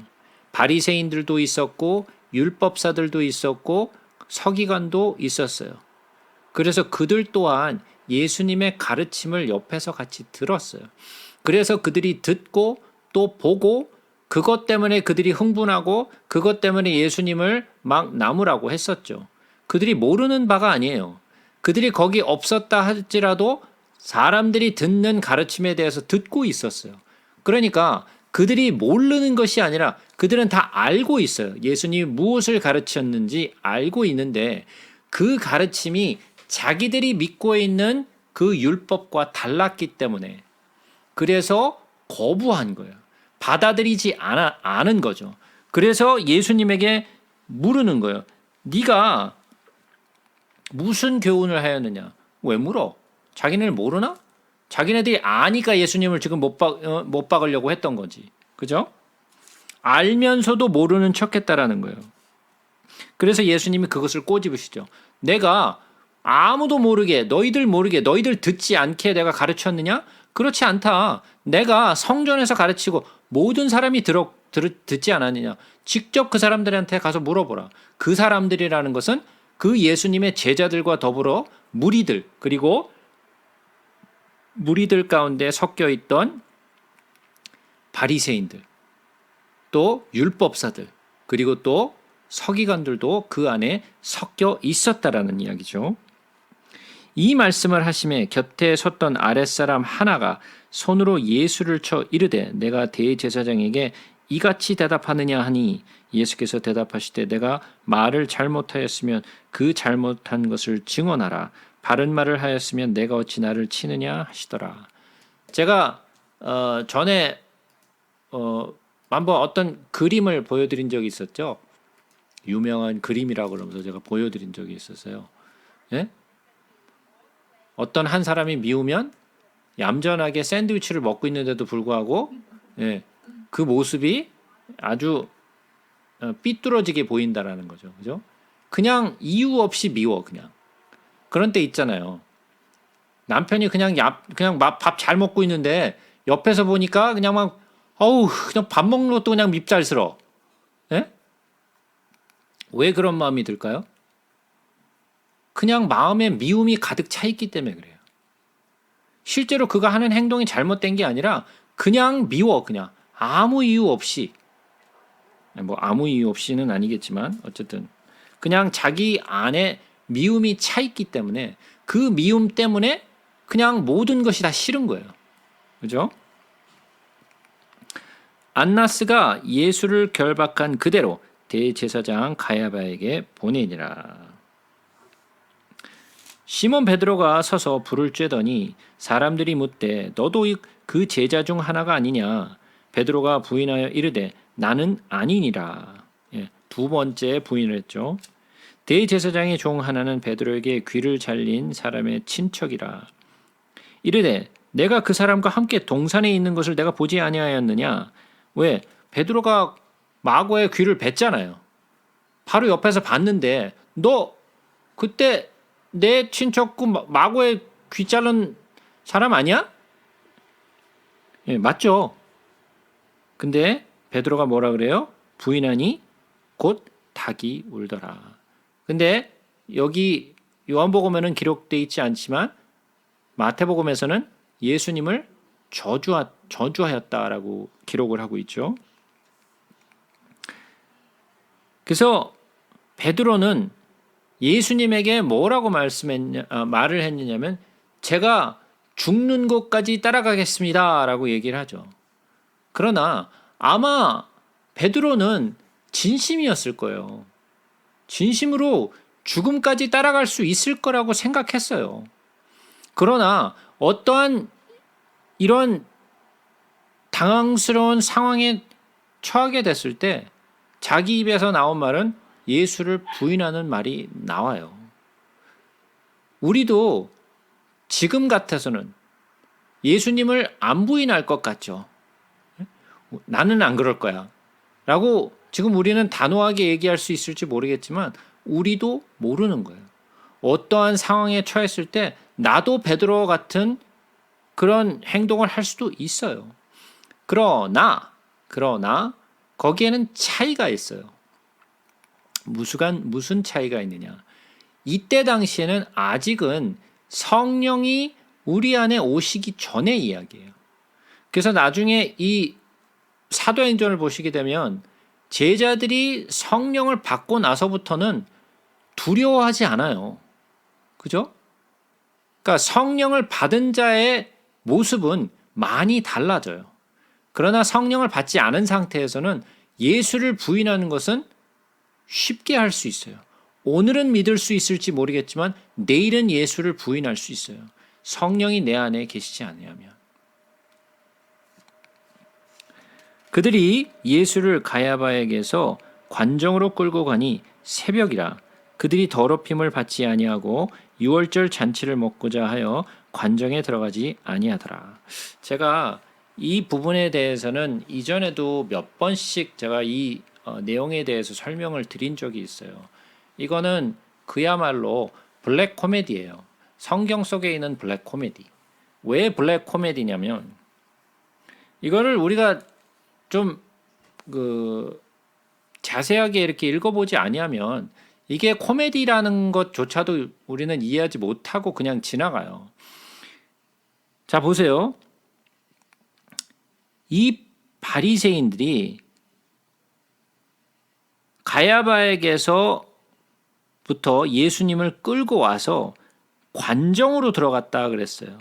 바리새인들도 있었고 율법사들도 있었고 서기관도 있었어요. 그래서 그들 또한 예수님의 가르침을 옆에서 같이 들었어요. 그래서 그들이 듣고 또 보고 그것 때문에 그들이 흥분하고 그것 때문에 예수님을 막 나무라고 했었죠. 그들이 모르는 바가 아니에요. 그들이 거기 없었다 할지라도 사람들이 듣는 가르침에 대해서 듣고 있었어요. 그러니까 그들이 모르는 것이 아니라 그들은 다 알고 있어요. 예수님이 무엇을 가르쳤는지 알고 있는데 그 가르침이 자기들이 믿고 있는 그 율법과 달랐기 때문에 그래서 거부한 거예요. 받아들이지 않은 거죠. 그래서 예수님에게 물으는 거예요. 네가 무슨 교훈을 하였느냐? 왜 물어? 자기네를 모르나? 자기네들이 아니까 예수님을 지금 못 박으려고 했던 거지. 그죠? 알면서도 모르는 척 했다라는 거예요. 그래서 예수님이 그것을 꼬집으시죠. 내가 아무도 모르게, 너희들 모르게, 너희들 듣지 않게 내가 가르쳤느냐? 그렇지 않다. 내가 성전에서 가르치고 모든 사람이 듣지 않았느냐? 직접 그 사람들한테 가서 물어보라. 그 사람들이라는 것은 그 예수님의 제자들과 더불어 무리들, 그리고 무리들 가운데 섞여 있던 바리새인들, 또 율법사들, 그리고 또 서기관들도 그 안에 섞여 있었다라는 이야기죠. 이 말씀을 하심에 곁에 섰던 아랫사람 하나가 손으로 예수를 쳐 이르되 내가 대제사장에게 이같이 대답하느냐 하니 예수께서 대답하시되 내가 말을 잘못하였으면 그 잘못한 것을 증언하라. 바른 말을 하였으면 내가 어찌 나를 치느냐 하시더라. 제가 전에 한번 어떤 그림을 보여드린 적이 있었죠. 유명한 그림이라고 그러면서 제가 보여드린 적이 있었어요. 예? 어떤 한 사람이 미우면 얌전하게 샌드위치를 먹고 있는데도 불구하고 예, 그 모습이 아주 삐뚤어지게 보인다라는 거죠. 그죠? 그냥 이유 없이 미워 그냥. 그런 때 있잖아요. 남편이 그냥 밥 잘 먹고 있는데 옆에서 보니까 그냥 막 그냥 밥 먹는 것도 그냥 밉잘스러워. 예? 왜 그런 마음이 들까요? 그냥 마음에 미움이 가득 차 있기 때문에 그래요. 실제로 그가 하는 행동이 잘못된 게 아니라 그냥 미워 그냥 아무 이유 없이 뭐 아무 이유 없이는 아니겠지만 어쨌든 그냥 자기 안에 미움이 차 있기 때문에 그 미움 때문에 그냥 모든 것이 다 싫은 거예요. 그죠? 안나스가 예수를 결박한 그대로 대제사장 가야바에게 보내니라. 시몬 베드로가 서서 불을 쬐더니 사람들이 묻되 너도 그 제자 중 하나가 아니냐? 베드로가 부인하여 이르되 나는 아니니라. 두 번째 부인을 했죠. 대제사장의 종 하나는 베드로에게 귀를 잘린 사람의 친척이라. 이르되 내가 그 사람과 함께 동산에 있는 것을 내가 보지 아니하였느냐? 왜? 베드로가 마고의 귀를 뱉잖아요. 바로 옆에서 봤는데 너 그때 내 친척구 마고의 귀 자른 사람 아니야? 예, 맞죠. 근데 베드로가 뭐라 그래요? 부인하니 곧 닭이 울더라. 근데 여기 요한복음에는 기록되어 있지 않지만 마태복음에서는 예수님을 저주하였다라고 기록을 하고 있죠. 그래서 베드로는 예수님에게 뭐라고 말을 했느냐면 제가 죽는 곳까지 따라가겠습니다 라고 얘기를 하죠. 그러나 아마 베드로는 진심이었을 거예요. 진심으로 죽음까지 따라갈 수 있을 거라고 생각했어요. 그러나 어떠한 이런 당황스러운 상황에 처하게 됐을 때 자기 입에서 나온 말은 예수를 부인하는 말이 나와요. 우리도 지금 같아서는 예수님을 안 부인할 것 같죠. 나는 안 그럴 거야. 라고 지금 우리는 단호하게 얘기할 수 있을지 모르겠지만 우리도 모르는 거예요. 어떠한 상황에 처했을 때 나도 베드로 같은 그런 행동을 할 수도 있어요. 그러나 거기에는 차이가 있어요. 무슨 차이가 있느냐? 이때 당시에는 아직은 성령이 우리 안에 오시기 전의 이야기예요. 그래서 나중에 이 사도행전을 보시게 되면 제자들이 성령을 받고 나서부터는 두려워하지 않아요. 그죠? 그러니까 성령을 받은 자의 모습은 많이 달라져요. 그러나 성령을 받지 않은 상태에서는 예수를 부인하는 것은 쉽게 할 수 있어요. 오늘은 믿을 수 있을지 모르겠지만 내일은 예수를 부인할 수 있어요. 성령이 내 안에 계시지 않으면. 그들이 예수를 가야바에게서 관정으로 끌고 가니 새벽이라 그들이 더럽힘을 받지 아니하고 유월절 잔치를 먹고자 하여 관정에 들어가지 아니하더라. 제가 이 부분에 대해서는 이전에도 몇 번씩 제가 이 내용에 대해서 설명을 드린 적이 있어요. 이거는 그야말로 블랙 코미디예요. 성경 속에 있는 블랙 코미디. 왜 블랙 코미디냐면 이거를 우리가 좀 자세하게 이렇게 읽어보지 아니하면 이게 코미디라는 것조차도 우리는 이해하지 못하고 그냥 지나가요. 자, 보세요. 이 바리새인들이 가야바에게서부터 예수님을 끌고 와서 관정으로 들어갔다 그랬어요.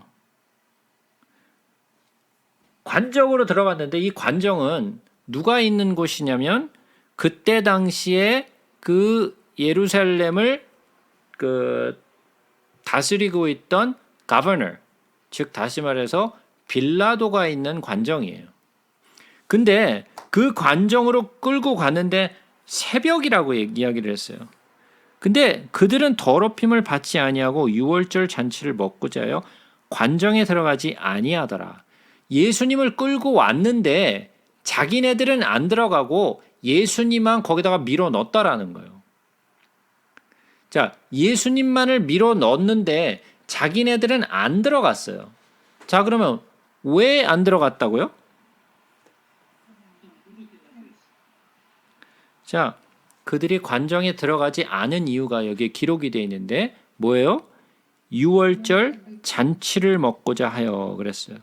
관정으로 들어갔는데 이 관정은 누가 있는 곳이냐면 그때 당시에 그 예루살렘을 다스리고 있던 가버너, 즉 다시 말해서 빌라도가 있는 관정이에요. 근데 그 관정으로 끌고 가는데 새벽이라고 이야기를 했어요. 근데 그들은 더럽힘을 받지 아니하고 유월절 잔치를 먹고자 하여 관정에 들어가지 아니하더라. 예수님을 끌고 왔는데 자기네들은 안 들어가고 예수님만 거기다가 밀어 넣었다라는 거예요. 자, 예수님만을 밀어 넣었는데 자기네들은 안 들어갔어요. 자, 그러면 왜 안 들어갔다고요? 자, 그들이 관정에 들어가지 않은 이유가 여기에 기록이 되어 있는데 뭐예요? 유월절 잔치를 먹고자 하여 그랬어요.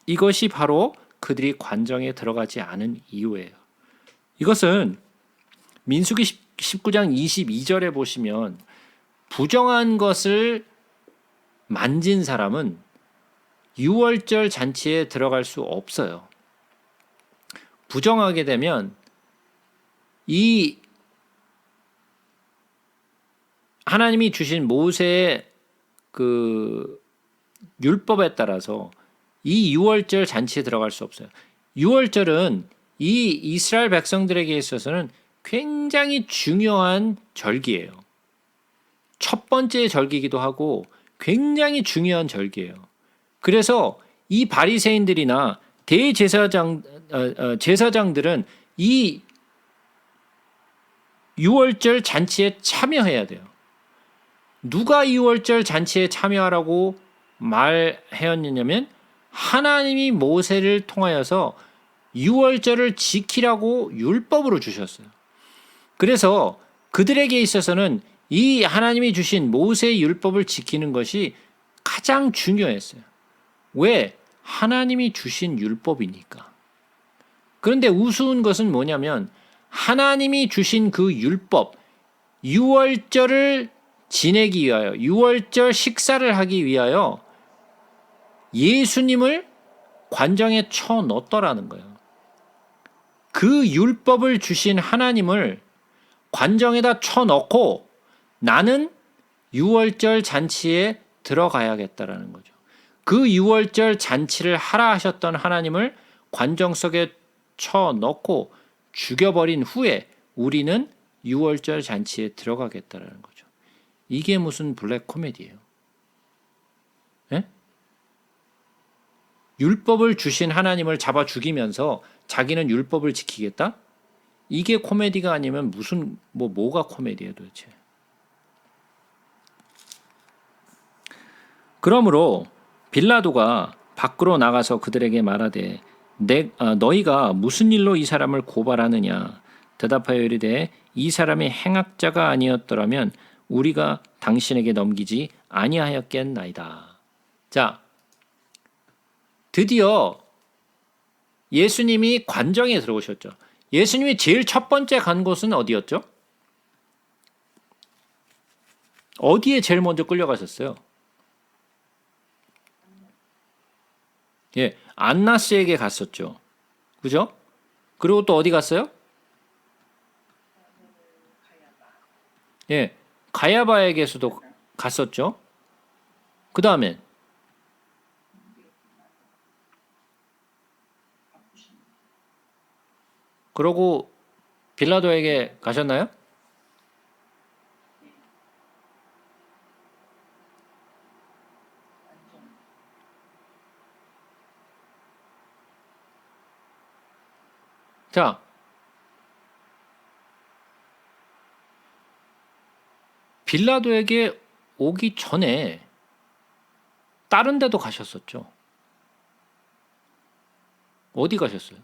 이것이 바로 그들이 관정에 들어가지 않은 이유예요. 이것은 민수기 19장 22절에 보시면 부정한 것을 만진 사람은 유월절 잔치에 들어갈 수 없어요. 부정하게 되면 이 하나님이 주신 모세의 그 율법에 따라서 이 유월절 잔치에 들어갈 수 없어요. 유월절은 이 이스라엘 백성들에게 있어서는 굉장히 중요한 절기예요. 첫 번째 절기이기도 하고 굉장히 중요한 절기예요. 그래서 이 바리새인들이나 제사장들은 이 유월절 잔치에 참여해야 돼요. 누가 유월절 잔치에 참여하라고 말하였느냐면 하나님이 모세를 통하여서 유월절을 지키라고 율법으로 주셨어요. 그래서 그들에게 있어서는 이 하나님이 주신 모세의 율법을 지키는 것이 가장 중요했어요. 왜? 하나님이 주신 율법이니까. 그런데 우스운 것은 뭐냐면 하나님이 주신 그 율법, 유월절을 지내기 위하여, 유월절 식사를 하기 위하여 예수님을 관정에 쳐넣었더라는 거예요. 그 율법을 주신 하나님을 관정에다 쳐넣고 나는 유월절 잔치에 들어가야겠다라는 거죠. 그 유월절 잔치를 하라 하셨던 하나님을 관정 속에 쳐넣고 죽여버린 후에 우리는 유월절 잔치에 들어가겠다라는 거죠. 이게 무슨 블랙 코미디예요? 예? 율법을 주신 하나님을 잡아 죽이면서 자기는 율법을 지키겠다? 이게 코미디가 아니면 무슨 뭐가 코미디예요 도대체? 그러므로 빌라도가 밖으로 나가서 그들에게 말하되 너희가 무슨 일로 이 사람을 고발하느냐? 대답하여 이르되 이 사람이 행악자가 아니었더라면 우리가 당신에게 넘기지 아니하였겠나이다. 자, 드디어 예수님이 관정에 들어오셨죠. 예수님이 제일 첫 번째 간 곳은 어디였죠? 어디에 제일 먼저 끌려가셨어요? 예, 안나스에게 갔었죠. 그죠? 그리고 또 어디 갔어요? 예, 가야바에게서도 갔었죠. 그 다음에 그러고 빌라도에게 가셨나요? 자, 빌라도에게 오기 전에 다른 데도 가셨었죠. 어디 가셨어요?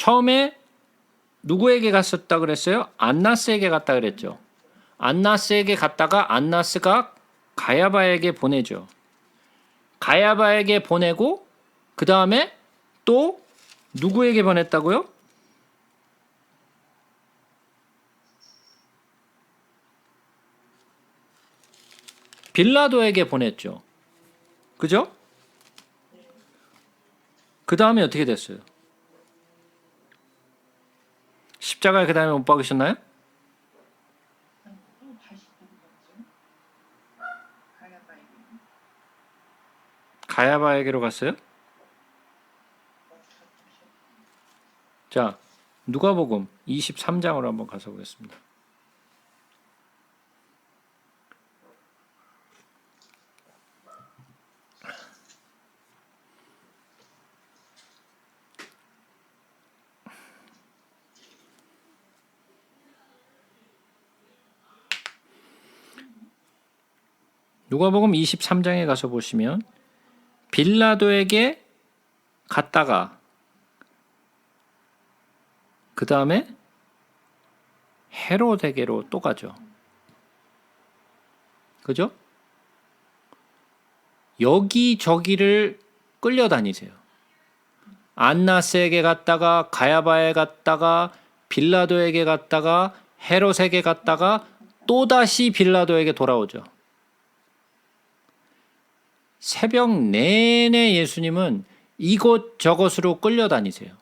처음에 누구에게 갔었다 그랬어요? 안나스에게 갔다 그랬죠. 안나스에게 갔다가 안나스가 가야바에게 보내죠. 가야바에게 보내고 그 다음에 또 누구에게 보냈다고요? 빌라도에게 보냈죠. 그죠? 그 다음에 어떻게 됐어요? 십자가에 그 다음에 못 박으셨나요? 또 다시 들어갔죠. 가야바에게. 가야바에게로 갔어요? 자, 누가복음 23장으로 한번 가서 보겠습니다. 누가복음 23장에 가서 보시면 빌라도에게 갔다가 그 다음에 헤롯에게로 또 가죠. 그죠? 여기저기를 끌려다니세요. 안나스에게 갔다가 가야바에 갔다가 빌라도에게 갔다가 헤롯에게 갔다가 또다시 빌라도에게 돌아오죠. 새벽 내내 예수님은 이곳저곳으로 끌려다니세요.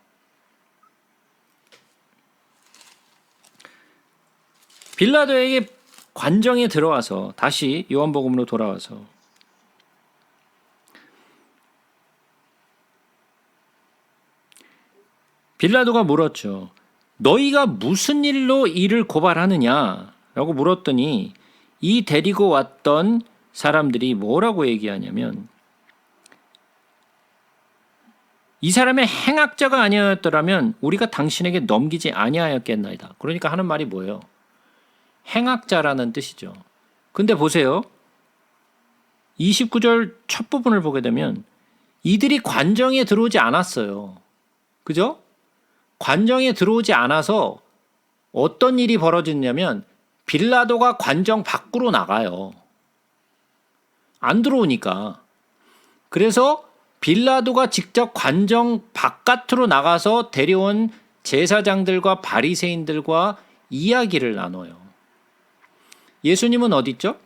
빌라도에게 관정에 들어와서 다시 요한복음으로 돌아와서 빌라도가 물었죠. 너희가 무슨 일로 이를 고발하느냐? 라고 물었더니 이 데리고 왔던 사람들이 뭐라고 얘기하냐면 이 사람의 행악자가 아니었더라면 우리가 당신에게 넘기지 아니하였겠나이다. 그러니까 하는 말이 뭐예요? 행악자라는 뜻이죠. 근데 보세요. 29절 첫 부분을 보게 되면 이들이 관정에 들어오지 않았어요. 그죠? 관정에 들어오지 않아서 어떤 일이 벌어지냐면 빌라도가 관정 밖으로 나가요. 안 들어오니까. 그래서 빌라도가 직접 관정 바깥으로 나가서 데려온 제사장들과 바리새인들과 이야기를 나눠요. 예수님은 어디 있죠?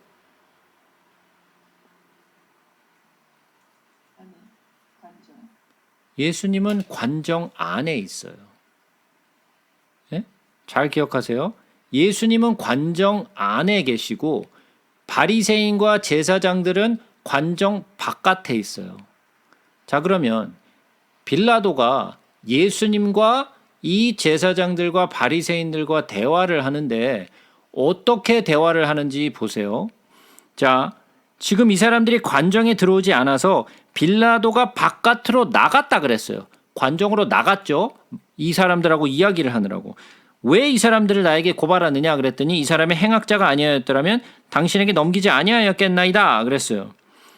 안에 관정. 예수님은 관정 안에 있어요. 예? 잘 기억하세요. 예수님은 관정 안에 계시고 바리새인과 제사장들은 관정 바깥에 있어요. 자, 그러면 빌라도가 예수님과 이 제사장들과 바리새인들과 대화를 하는데 어떻게 대화를 하는지 보세요. 자, 지금 이 사람들이 관정에 들어오지 않아서 빌라도가 바깥으로 나갔다 그랬어요. 관정으로 나갔죠. 이 사람들하고 이야기를 하느라고. 왜 이 사람들을 나에게 고발하느냐 그랬더니 이 사람의 행악자가 아니었더라면 당신에게 넘기지 아니하였겠나이다 그랬어요.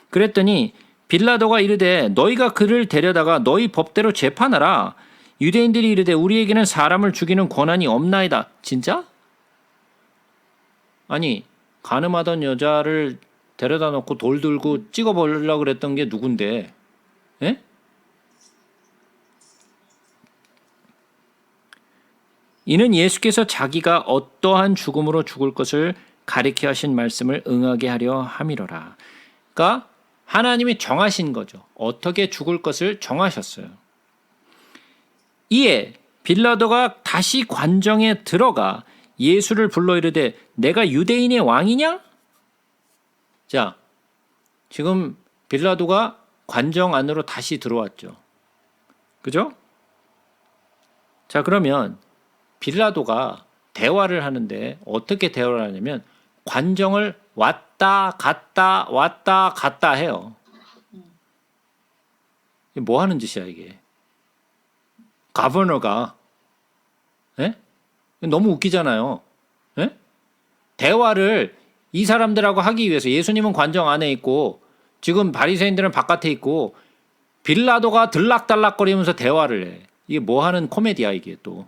그랬더니 빌라도가 이르되 너희가 그를 데려다가 너희 법대로 재판하라. 유대인들이 이르되 우리에게는 사람을 죽이는 권한이 없나이다. 진짜? 아니, 간음하던 여자를 데려다 놓고 돌 들고 찍어버리려고 그랬던 게 누군데? 예? 이는 예수께서 자기가 어떠한 죽음으로 죽을 것을 가리켜 하신 말씀을 응하게 하려 함이로라. 그러니까 하나님이 정하신 거죠. 어떻게 죽을 것을 정하셨어요. 이에 빌라도가 다시 관정에 들어가 예수를 불러 이르되 내가 유대인의 왕이냐? 자, 지금 빌라도가 관정 안으로 다시 들어왔죠. 그죠? 자, 그러면 빌라도가 대화를 하는데 어떻게 대화를 하냐면 관정을 왔다 갔다 해요. 이게 뭐 하는 짓이야 이게? 가버너가 예? 너무 웃기잖아요. 예? 대화를 이 사람들하고 하기 위해서 예수님은 관정 안에 있고 지금 바리새인들은 바깥에 있고 빌라도가 들락달락거리면서 대화를 해. 이게 뭐 하는 코미디야 이게 또.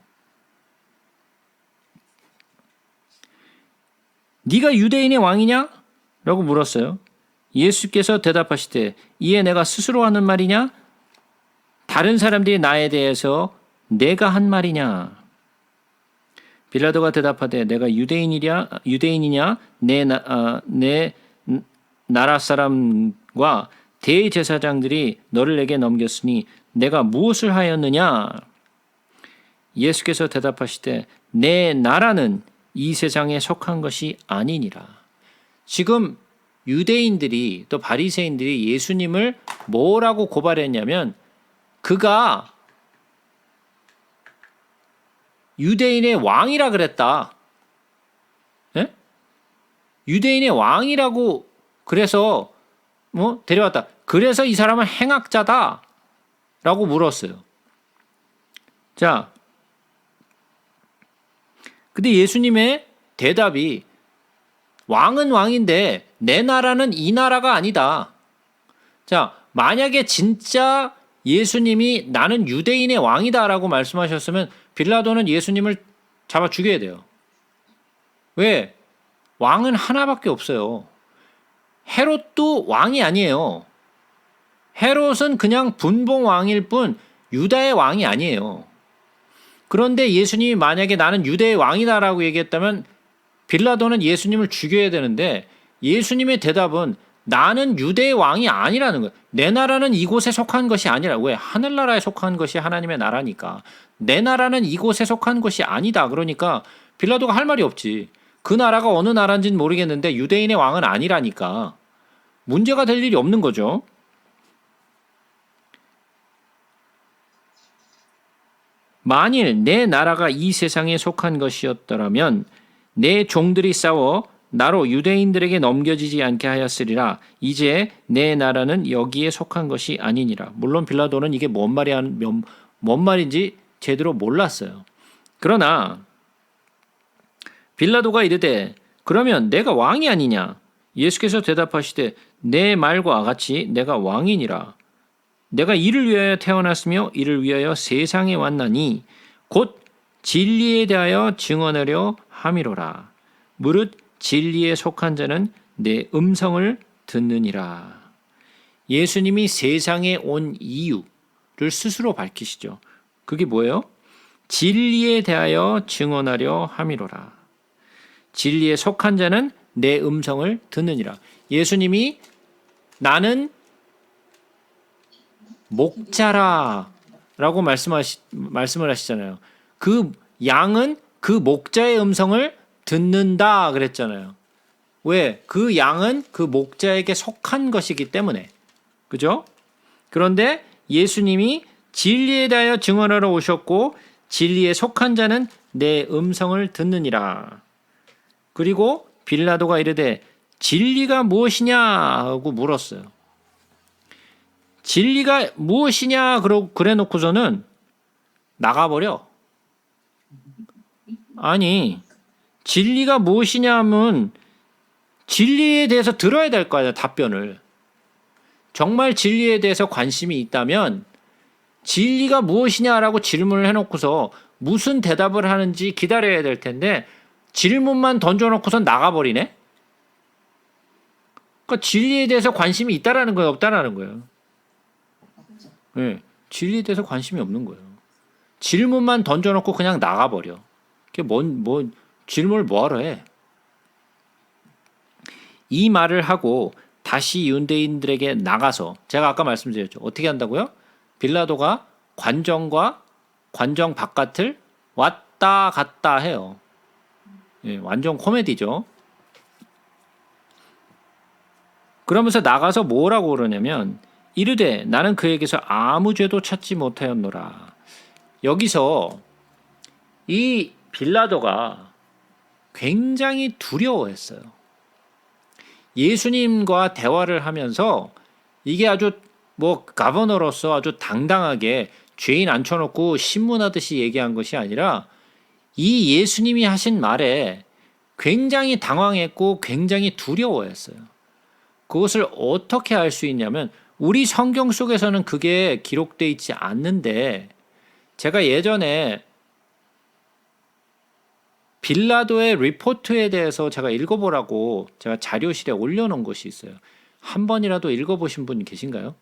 네가 유대인의 왕이냐? 라고 물었어요. 예수께서 대답하시되 이에 내가 스스로 하는 말이냐? 다른 사람들이 나에 대해서 내가 한 말이냐? 빌라도가 대답하되 내가 유대인이냐? 내 나라 사람과 대제사장들이 너를 내게 넘겼으니 내가 무엇을 하였느냐? 예수께서 대답하시되 내 나라는 이 세상에 속한 것이 아니니라. 지금 유대인들이 또 바리새인들이 예수님을 뭐라고 고발했냐면 그가 유대인의 왕이라 그랬다. 예? 유대인의 왕이라고 그래서 데려왔다. 그래서 이 사람은 행악자다 라고 물었어요. 자, 근데 예수님의 대답이 왕은 왕인데 내 나라는 이 나라가 아니다. 자, 만약에 진짜 예수님이 나는 유대인의 왕이다라고 말씀하셨으면 빌라도는 예수님을 잡아 죽여야 돼요. 왜? 왕은 하나밖에 없어요. 헤롯도 왕이 아니에요. 헤롯은 그냥 분봉 왕일 뿐 유다의 왕이 아니에요. 그런데 예수님이 만약에 나는 유대의 왕이다라고 얘기했다면 빌라도는 예수님을 죽여야 되는데 예수님의 대답은 나는 유대의 왕이 아니라는 거예요. 내 나라는 이곳에 속한 것이 아니라. 왜? 하늘나라에 속한 것이 하나님의 나라니까. 내 나라는 이곳에 속한 것이 아니다. 그러니까 빌라도가 할 말이 없지. 그 나라가 어느 나라인지는 모르겠는데 유대인의 왕은 아니라니까. 문제가 될 일이 없는 거죠. 만일 내 나라가 이 세상에 속한 것이었더라면 내 종들이 싸워 나로 유대인들에게 넘겨지지 않게 하였으리라. 이제 내 나라는 여기에 속한 것이 아니니라. 물론 빌라도는 이게 뭔 말인지 제대로 몰랐어요. 그러나 빌라도가 이르되 그러면 내가 왕이 아니냐? 예수께서 대답하시되 내 말과 같이 내가 왕이니라. 내가 이를 위하여 태어났으며 이를 위하여 세상에 왔나니 곧 진리에 대하여 증언하려 함이로라. 무릇 진리에 속한 자는 내 음성을 듣느니라. 예수님이 세상에 온 이유를 스스로 밝히시죠. 그게 뭐예요? 진리에 대하여 증언하려 함이로라. 진리에 속한 자는 내 음성을 듣느니라. 예수님이 나는 목자라 라고 말씀을 하시잖아요. 그 양은 그 목자의 음성을 듣는다 그랬잖아요. 왜? 그 양은 그 목자에게 속한 것이기 때문에. 그죠? 그런데 예수님이 진리에 대하여 증언하러 오셨고 진리에 속한 자는 내 음성을 듣느니라. 그리고 빌라도가 이르되 진리가 무엇이냐 하고 물었어요. 진리가 무엇이냐 그래 놓고서는 나가버려. 아니 진리가 무엇이냐 하면 진리에 대해서 들어야 될 거 아니야, 답변을. 정말 진리에 대해서 관심이 있다면 진리가 무엇이냐라고 질문을 해놓고서 무슨 대답을 하는지 기다려야 될 텐데 질문만 던져놓고서 나가버리네? 그러니까 진리에 대해서 관심이 있다라는 거예요, 없다라는 거예요? 네, 진리에 대해서 관심이 없는 거예요. 질문만 던져놓고 그냥 나가버려. 그게 질문을 뭐하러 해? 이 말을 하고 다시 유대인들에게 나가서 제가 아까 말씀드렸죠. 어떻게 한다고요? 빌라도가 관정과 관정 바깥을 왔다 갔다 해요. 예, 완전 코미디죠. 그러면서 나가서 뭐라고 그러냐면 이르되 나는 그에게서 아무 죄도 찾지 못하였노라. 여기서 이 빌라도가 굉장히 두려워했어요. 예수님과 대화를 하면서 이게 아주 뭐 가버너로서 아주 당당하게 죄인 앉혀놓고 신문하듯이 얘기한 것이 아니라 이 예수님이 하신 말에 굉장히 당황했고 굉장히 두려워했어요. 그것을 어떻게 알 수 있냐면 우리 성경 속에서는 그게 기록되어 있지 않는데 제가 예전에 빌라도의 리포트에 대해서 제가 읽어보라고 제가 자료실에 올려놓은 것이 있어요. 한 번이라도 읽어보신 분 계신가요?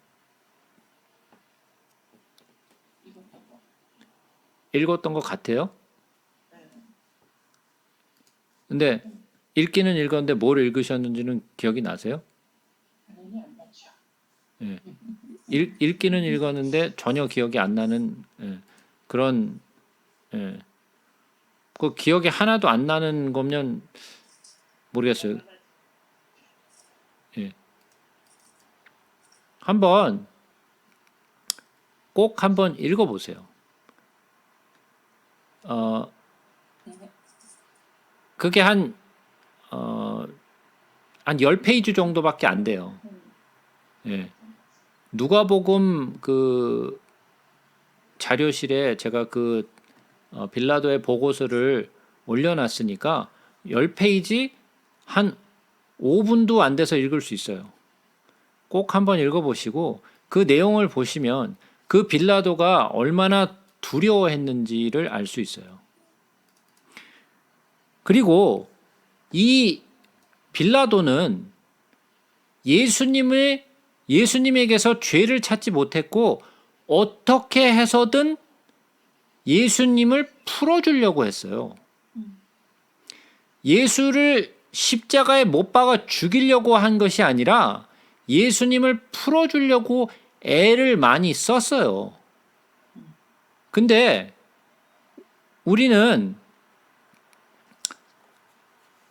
이것도 뭐. 읽었던 것 같아요? 네. 근데 읽기는 읽었는데 뭘 읽으셨는지는 기억이 나세요? 당연히 안 맞죠. 읽기는 읽었는데 전혀 기억이 안 나는 그런 그 기억이 하나도 안 나는 거면 모르겠어요. 한번 꼭 한번 읽어보세요. 그게 한 10페이지 정도밖에 안 돼요. 예. 누가복음 그 자료실에 제가 그 빌라도의 보고서를 올려놨으니까 10페이지 한 5분도 안 돼서 읽을 수 있어요. 꼭 한번 읽어보시고 그 내용을 보시면 그 빌라도가 얼마나 두려워했는지를 알 수 있어요. 그리고 이 빌라도는 예수님에게서 죄를 찾지 못했고 어떻게 해서든 예수님을 풀어주려고 했어요. 예수를 십자가에 못 박아 죽이려고 한 것이 아니라 예수님을 풀어주려고 애를 많이 썼어요. 근데 우리는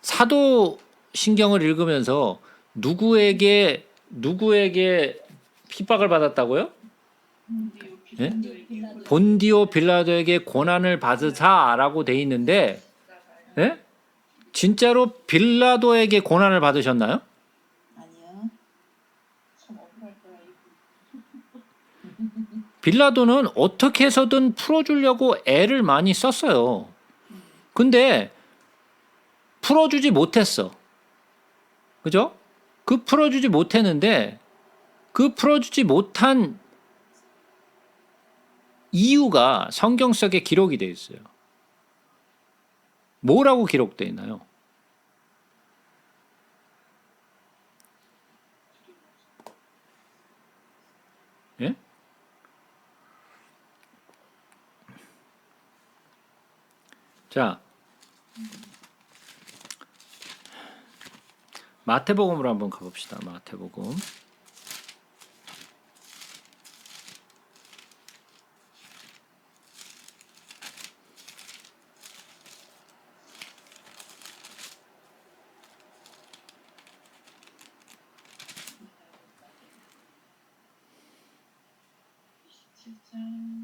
사도신경을 읽으면서 누구에게 핍박을 받았다고요? 예? 본디오 빌라도에게 고난을 받으사라고 돼 있는데 예? 진짜로 빌라도에게 고난을 받으셨나요? 아니요. 참 억울할 거야. 빌라도는 어떻게 해서든 풀어주려고 애를 많이 썼어요. 근데 풀어주지 못했어. 그죠? 그 풀어주지 못했는데 그 풀어주지 못한 이유가 성경 속에 기록이 되어 있어요. 뭐라고 기록되어 있나요? 예? 자, 마태복음으로 한번 가봅시다. 마태복음. 장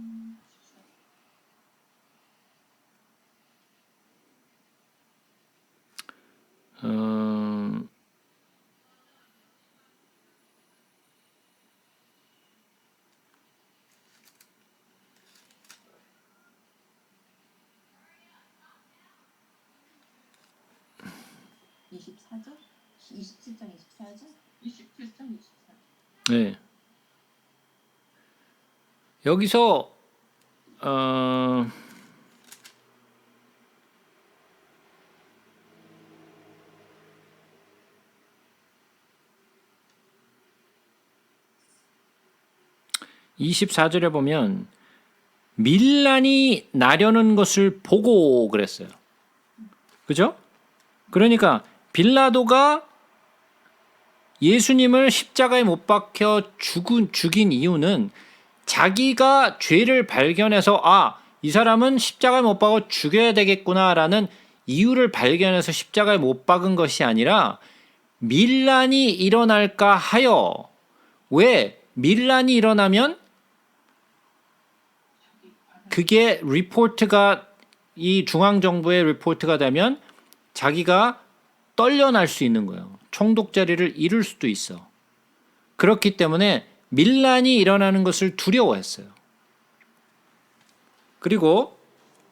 24절? 27장 24절? 27장 24절. 네. 여기서 24절에 보면 밀란이 나려는 것을 보고 그랬어요. 그죠? 그러니까 빌라도가 예수님을 십자가에 못 박혀 죽인 이유는 자기가 죄를 발견해서 이 사람은 십자가에 못 박아 죽여야 되겠구나라는 이유를 발견해서 십자가에 못 박은 것이 아니라 밀란이 일어날까 하여. 왜? 밀란이 일어나면 그게 리포트가 이 중앙정부의 리포트가 되면 자기가 떨려날 수 있는 거예요. 총독 자리를 잃을 수도 있어. 그렇기 때문에 밀란이 일어나는 것을 두려워했어요. 그리고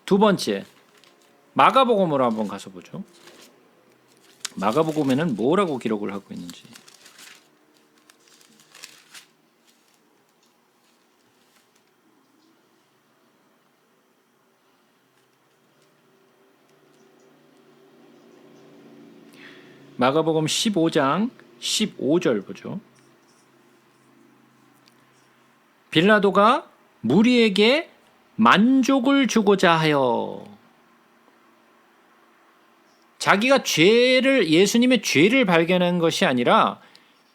두 번째, 마가복음으로 한번 가서 보죠. 마가복음에는 뭐라고 기록을 하고 있는지. 마가복음 15장 15절 보죠. 빌라도가 무리에게 만족을 주고자 하여. 자기가 예수님의 죄를 발견한 것이 아니라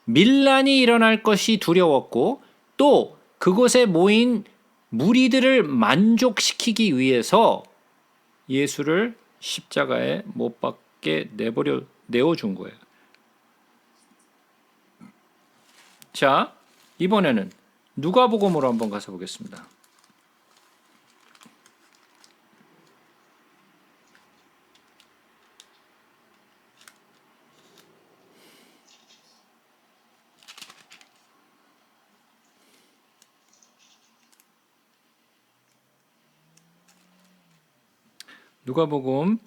밀란이 일어날 것이 두려웠고 또 그곳에 모인 무리들을 만족시키기 위해서 예수를 십자가에 못 박게 내어준 거예요. 자, 이번에는 누가복음으로 한번 가서 보겠습니다. 누가복음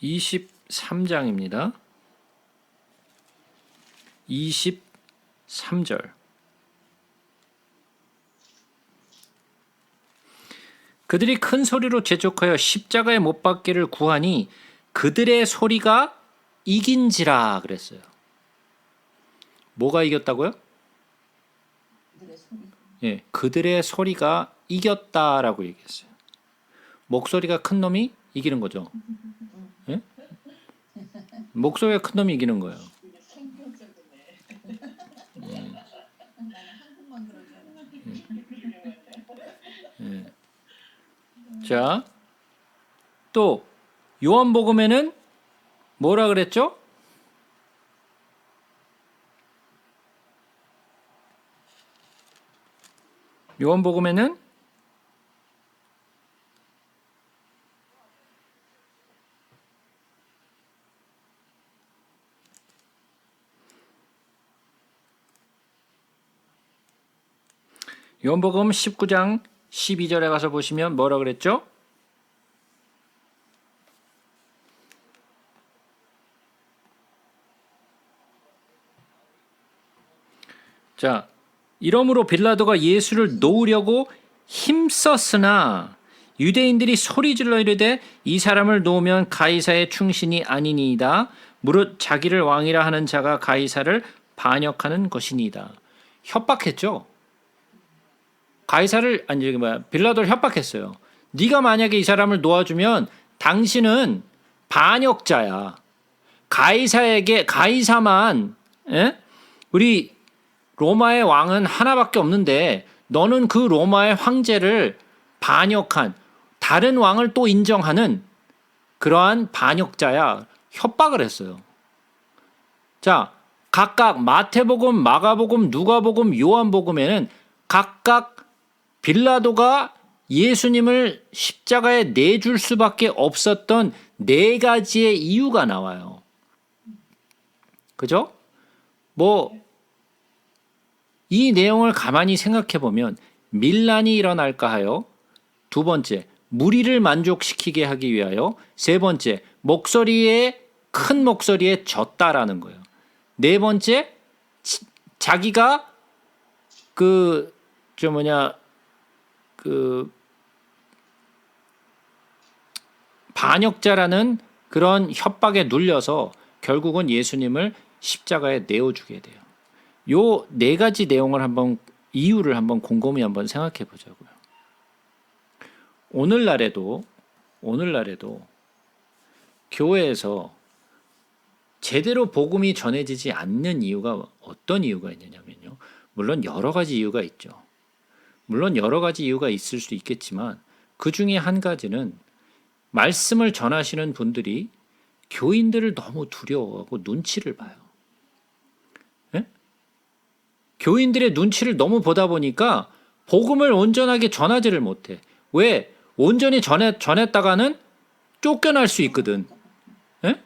23장입니다. 23절. 그들이 큰 소리로 재촉하여 십자가에 못 박기를 구하니 그들의 소리가 이긴지라 그랬어요. 뭐가 이겼다고요? 그들의 소리. 예, 그들의 소리가 이겼다라고 얘기했어요. 목소리가 큰 놈이 이기는 거죠. 예? 목소리가 큰 놈이 이기는 거예요. 성경적이네. 나는 한국만 그러지 않아. 예. 자, 또 요한복음에는 뭐라 그랬죠? 요한복음에는 요한복음 19장 12절에 가서 보시면 뭐라 그랬죠? 자, 이러므로 빌라도가 예수를 놓으려고 힘썼으나 유대인들이 소리질러 이르되 이 사람을 놓으면 가이사의 충신이 아니니이다. 무릇 자기를 왕이라 하는 자가 가이사를 반역하는 것이니이다. 협박했죠. 빌라도를 협박했어요. 네가 만약에 이 사람을 놓아주면 당신은 반역자야. 가이사만 우리 로마의 왕은 하나밖에 없는데 너는 그 로마의 황제를 반역한 다른 왕을 또 인정하는 그러한 반역자야. 협박을 했어요. 자, 각각 마태복음, 마가복음, 누가복음, 요한복음에는 각각 빌라도가 예수님을 십자가에 내줄 수밖에 없었던 4가지의 이유가 나와요. 그죠? 이 내용을 가만히 생각해 보면 밀란이 일어날까 하여, 두 번째, 무리를 만족시키게 하기 위하여, 세 번째, 큰 목소리에 졌다라는 거예요. 네 번째, 자기가 반역자라는 그런 협박에 눌려서 결국은 예수님을 십자가에 내어주게 돼요. 요 4가지 내용을 이유를 한번 곰곰이 한번 생각해 보자고요. 오늘날에도 교회에서 제대로 복음이 전해지지 않는 이유가 어떤 이유가 있느냐면요. 물론 여러 가지 이유가 있죠. 물론 여러 가지 이유가 있을 수 있겠지만 그 중에 한 가지는 말씀을 전하시는 분들이 교인들을 너무 두려워하고 눈치를 봐요. 교인들의 눈치를 너무 보다 보니까 복음을 온전하게 전하지를 못해. 왜? 온전히 전했다가는 쫓겨날 수 있거든. 예?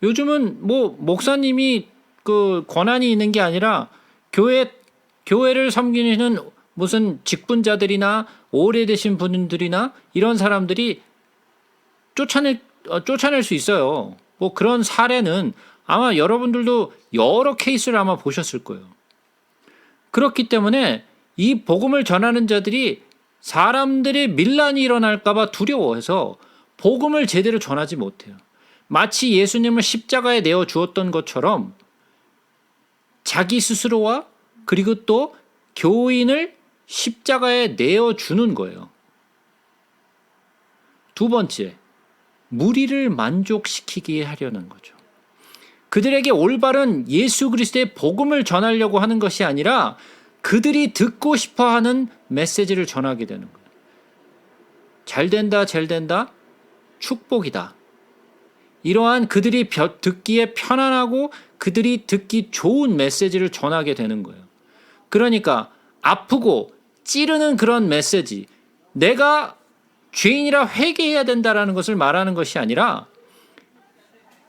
요즘은 뭐 목사님이 그 권한이 있는 게 아니라 교회를 섬기는 무슨 직분자들이나 오래되신 분들이나 이런 사람들이 쫓아낼 수 있어요. 뭐 그런 사례는 아마 여러분들도 여러 케이스를 아마 보셨을 거예요. 그렇기 때문에 이 복음을 전하는 자들이 사람들의 밀란이 일어날까봐 두려워해서 복음을 제대로 전하지 못해요. 마치 예수님을 십자가에 내어 주었던 것처럼 자기 스스로와 그리고 또 교인을 십자가에 내어 주는 거예요. 두 번째, 무리를 만족시키게 하려는 거죠. 그들에게 올바른 예수 그리스도의 복음을 전하려고 하는 것이 아니라 그들이 듣고 싶어하는 메시지를 전하게 되는 거예요. 잘된다, 잘된다, 축복이다. 이러한 그들이 듣기에 편안하고 그들이 듣기 좋은 메시지를 전하게 되는 거예요. 그러니까 아프고 찌르는 그런 메시지, 내가 죄인이라 회개해야 된다라는 것을 말하는 것이 아니라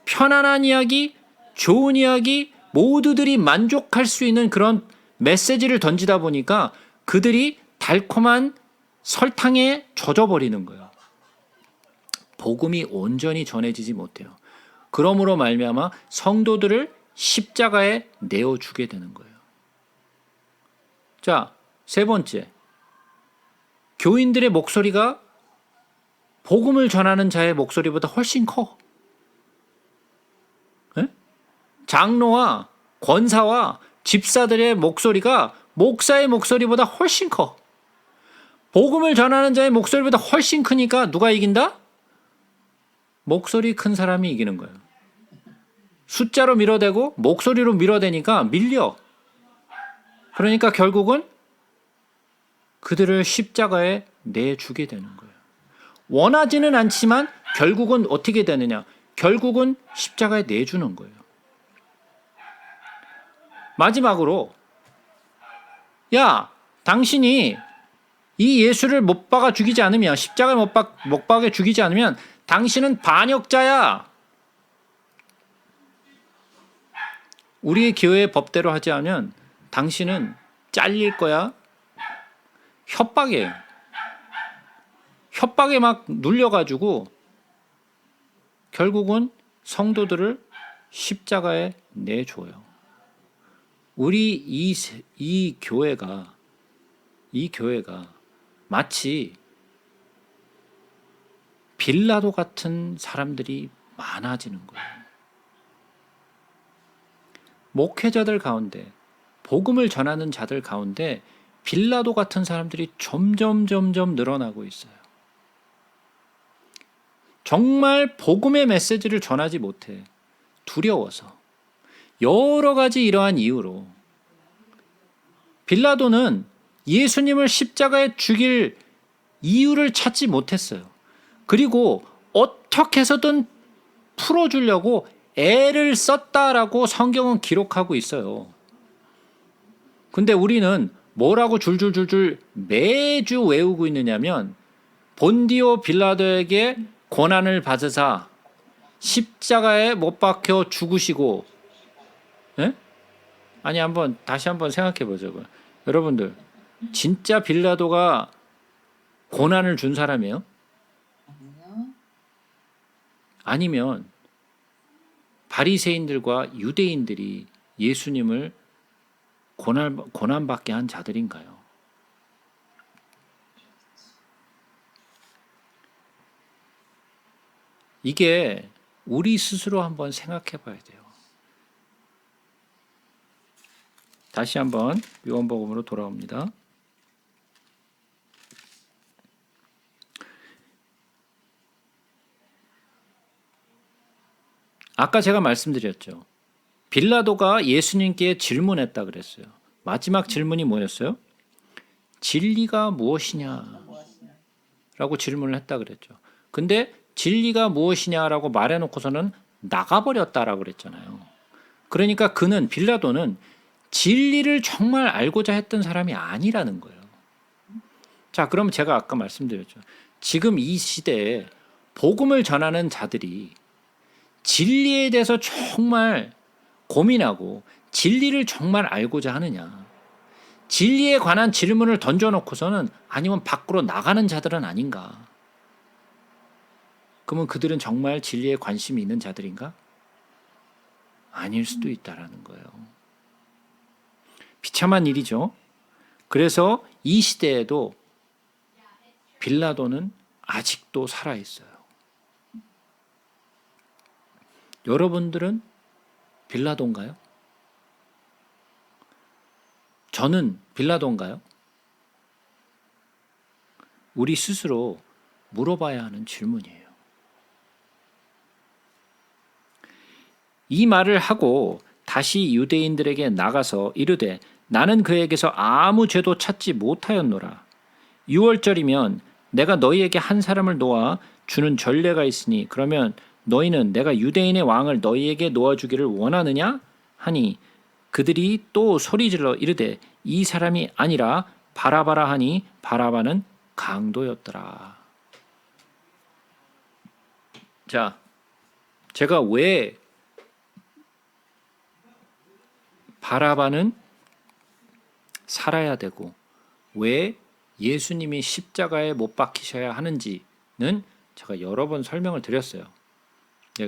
편안한 이야기, 좋은 이야기, 모두들이 만족할 수 있는 그런 메시지를 던지다 보니까 그들이 달콤한 설탕에 젖어버리는 거예요. 복음이 온전히 전해지지 못해요. 그러므로 말미암아 성도들을 십자가에 내어주게 되는 거예요. 자, 세 번째, 교인들의 목소리가 복음을 전하는 자의 목소리보다 훨씬 커. 에? 장로와 권사와 집사들의 목소리가 목사의 목소리보다 훨씬 커. 복음을 전하는 자의 목소리보다 훨씬 크니까 누가 이긴다? 목소리 큰 사람이 이기는 거예요. 숫자로 밀어대고 목소리로 밀어대니까 밀려. 그러니까 결국은 그들을 십자가에 내주게 되는 거예요. 원하지는 않지만 결국은 어떻게 되느냐? 결국은 십자가에 내주는 거예요. 마지막으로, 야, 당신이 이 예수를 못 박아 죽이지 않으면, 십자가에 못 박아 죽이지 않으면 당신은 반역자야. 우리 교회의 법대로 하지 않으면 당신은 잘릴 거야. 협박이에요. 협박에 막 눌려가지고 결국은 성도들을 십자가에 내줘요. 우리 이 교회가 마치 빌라도 같은 사람들이 많아지는 거예요. 목회자들 가운데, 복음을 전하는 자들 가운데 빌라도 같은 사람들이 점점 늘어나고 있어요. 정말 복음의 메시지를 전하지 못해. 두려워서. 여러 가지 이러한 이유로. 빌라도는 예수님을 십자가에 죽일 이유를 찾지 못했어요. 그리고 어떻게 해서든 풀어주려고 애를 썼다라고 성경은 기록하고 있어요. 근데 우리는 뭐라고 줄줄줄줄 매주 외우고 있느냐면 본디오 빌라도에게 고난을 받으사 십자가에 못 박혀 죽으시고, 예? 아니 다시 한번 생각해 보자고요. 여러분들, 진짜 빌라도가 고난을 준 사람이에요? 아니면 바리새인들과 유대인들이 예수님을 고난받게 한 자들인가요? 이게 우리 스스로 한번 생각해 봐야 돼요. 다시 한번 요한복음으로 돌아옵니다. 아까 제가 말씀드렸죠. 빌라도가 예수님께 질문했다 그랬어요. 마지막 질문이 뭐였어요? 진리가 무엇이냐? 라고 질문을 했다 그랬죠. 근데 진리가 무엇이냐라고 말해놓고서는 나가버렸다라고 그랬잖아요. 그러니까 빌라도는 진리를 정말 알고자 했던 사람이 아니라는 거예요. 자, 그럼 제가 아까 말씀드렸죠. 지금 이 시대에 복음을 전하는 자들이 진리에 대해서 정말 고민하고 진리를 정말 알고자 하느냐. 진리에 관한 질문을 던져놓고서는 아니면 밖으로 나가는 자들은 아닌가. 그러면 그들은 정말 진리에 관심이 있는 자들인가? 아닐 수도 있다라는 거예요. 비참한 일이죠. 그래서 이 시대에도 빌라도는 아직도 살아있어요. 여러분들은 빌라도인가요? 저는 빌라도인가요? 우리 스스로 물어봐야 하는 질문이에요. 이 말을 하고 다시 유대인들에게 나가서 이르되 나는 그에게서 아무 죄도 찾지 못하였노라. 6월절이면 내가 너희에게 한 사람을 놓아 주는 전례가 있으니 그러면 너희는 내가 유대인의 왕을 너희에게 놓아주기를 원하느냐? 하니 그들이 또 소리질러 이르되 이 사람이 아니라 바라바라 하니 바라바는 강도였더라. 자, 제가 왜 바라바는 살아야 되고 왜 예수님이 십자가에 못 박히셔야 하는지는 제가 여러 번 설명을 드렸어요.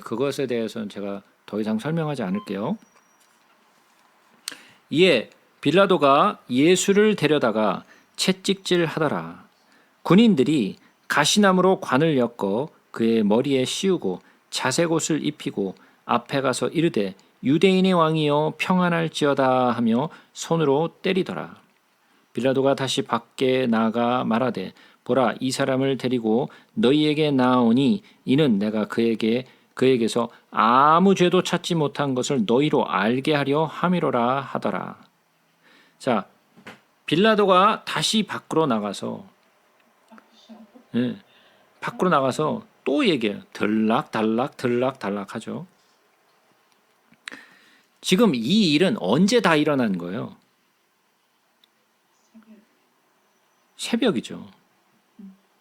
그것에 대해서는 제가 더 이상 설명하지 않을게요. 이에 빌라도가 예수를 데려다가 채찍질 하더라. 군인들이 가시나무로 관을 엮어 그의 머리에 씌우고 자색 옷을 입히고 앞에 가서 이르되 유대인의 왕이여 평안할지어다 하며 손으로 때리더라. 빌라도가 다시 밖에 나가 말하되 보라 이 사람을 데리고 너희에게 나오니 이는 내가 그에게서 아무 죄도 찾지 못한 것을 너희로 알게 하려 함이로라 하더라. 자, 빌라도가 다시 밖으로 나가서 밖으로 나가서 또 얘기해요. 들락달락 하죠. 지금 이 일은 언제 다 일어난 거예요? 새벽이죠.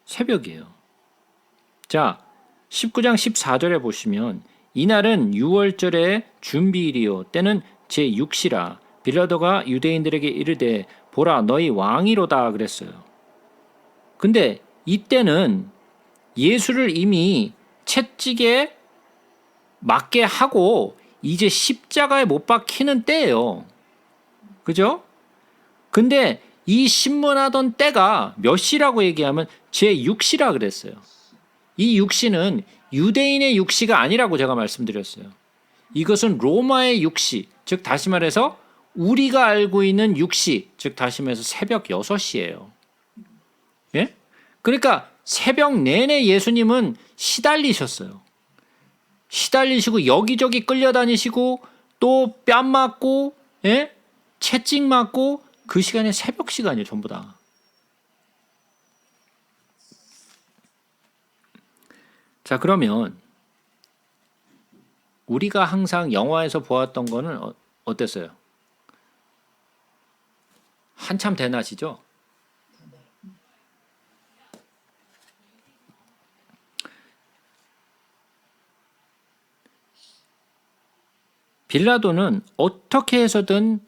새벽이에요. 자, 19장 14절에 보시면 이날은 6월절의 준비일이요 때는 제6시라 빌라도가 유대인들에게 이르되 보라 너희 왕이로다 그랬어요. 근데 이때는 예수를 이미 채찍에 맞게 하고 이제 십자가에 못 박히는 때예요. 그죠? 근데 이 신문하던 때가 몇 시라고 얘기하면 제6시라 그랬어요. 이 6시는 유대인의 6시가 아니라고 제가 말씀드렸어요. 이것은 로마의 6시, 즉 다시 말해서 우리가 알고 있는 6시, 즉 다시 말해서 새벽 6시예요. 예? 그러니까 새벽 내내 예수님은 시달리셨어요. 시달리시고 여기저기 끌려다니시고 또 뺨 맞고 채찍 맞고 그 시간에 새벽 시간이에요. 전부 다. 자, 그러면 우리가 항상 영화에서 보았던 거는 어땠어요? 한참 대낮이죠? 빌라도는 어떻게 해서든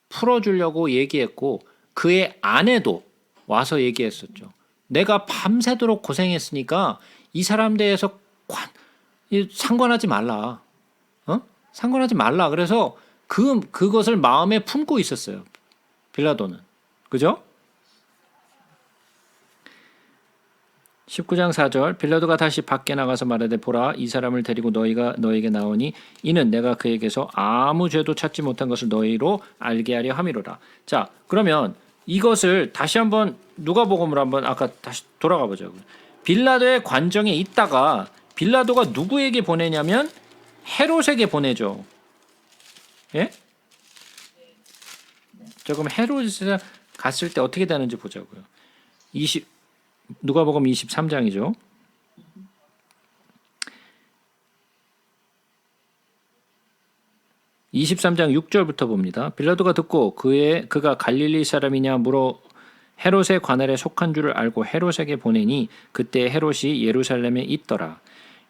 풀어주려고 얘기했고 그의 아내도 와서 얘기했었죠. 내가 밤새도록 고생했으니까 이 사람 대해서 상관하지 말라. 상관하지 말라. 그래서 그것을 마음에 품고 있었어요. 빌라도는. 그죠? 19장 4절 빌라도가 다시 밖에 나가서 말하되 보라 이 사람을 데리고 너에게 나오니 이는 내가 그에게서 아무 죄도 찾지 못한 것을 너희로 알게 하려 함이로라. 자, 그러면 이것을 다시 한번 누가복음으로 한번 아까 다시 돌아가 보자고요. 빌라도의 관정에 있다가 빌라도가 누구에게 보내냐면 헤롯에게 보내죠. 예? 조금 헤롯에 갔을 때 어떻게 되는지 보자고요. 누가복음 23장이죠. 23장 6절부터 봅니다. 빌라도가 듣고 그가 갈릴리 사람이냐 물어 헤롯의 관할에 속한 줄을 알고 헤롯에게 보내니 그때 헤롯이 예루살렘에 있더라.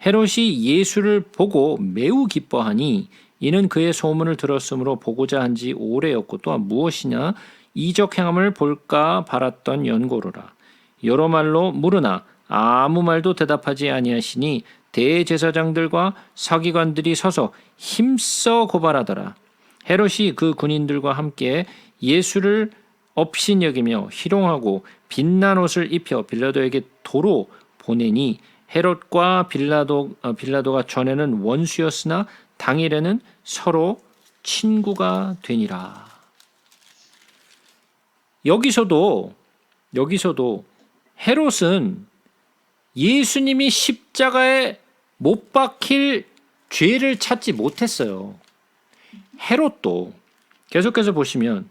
헤롯이 예수를 보고 매우 기뻐하니 이는 그의 소문을 들었으므로 보고자 한지 오래였고 또한 무엇이냐 이적 행함을 볼까 바랐던 연고로라. 여러 말로 물으나 아무 말도 대답하지 아니하시니 대제사장들과 서기관들이 서서 힘써 고발하더라. 헤롯이 그 군인들과 함께 예수를 업신여기며 희롱하고 빛난 옷을 입혀 빌라도에게 도로 보내니 헤롯과 빌라도가 전에는 원수였으나 당일에는 서로 친구가 되니라. 여기서도 헤롯은 예수님이 십자가에 못 박힐 죄를 찾지 못했어요. 헤롯도 계속해서 보시면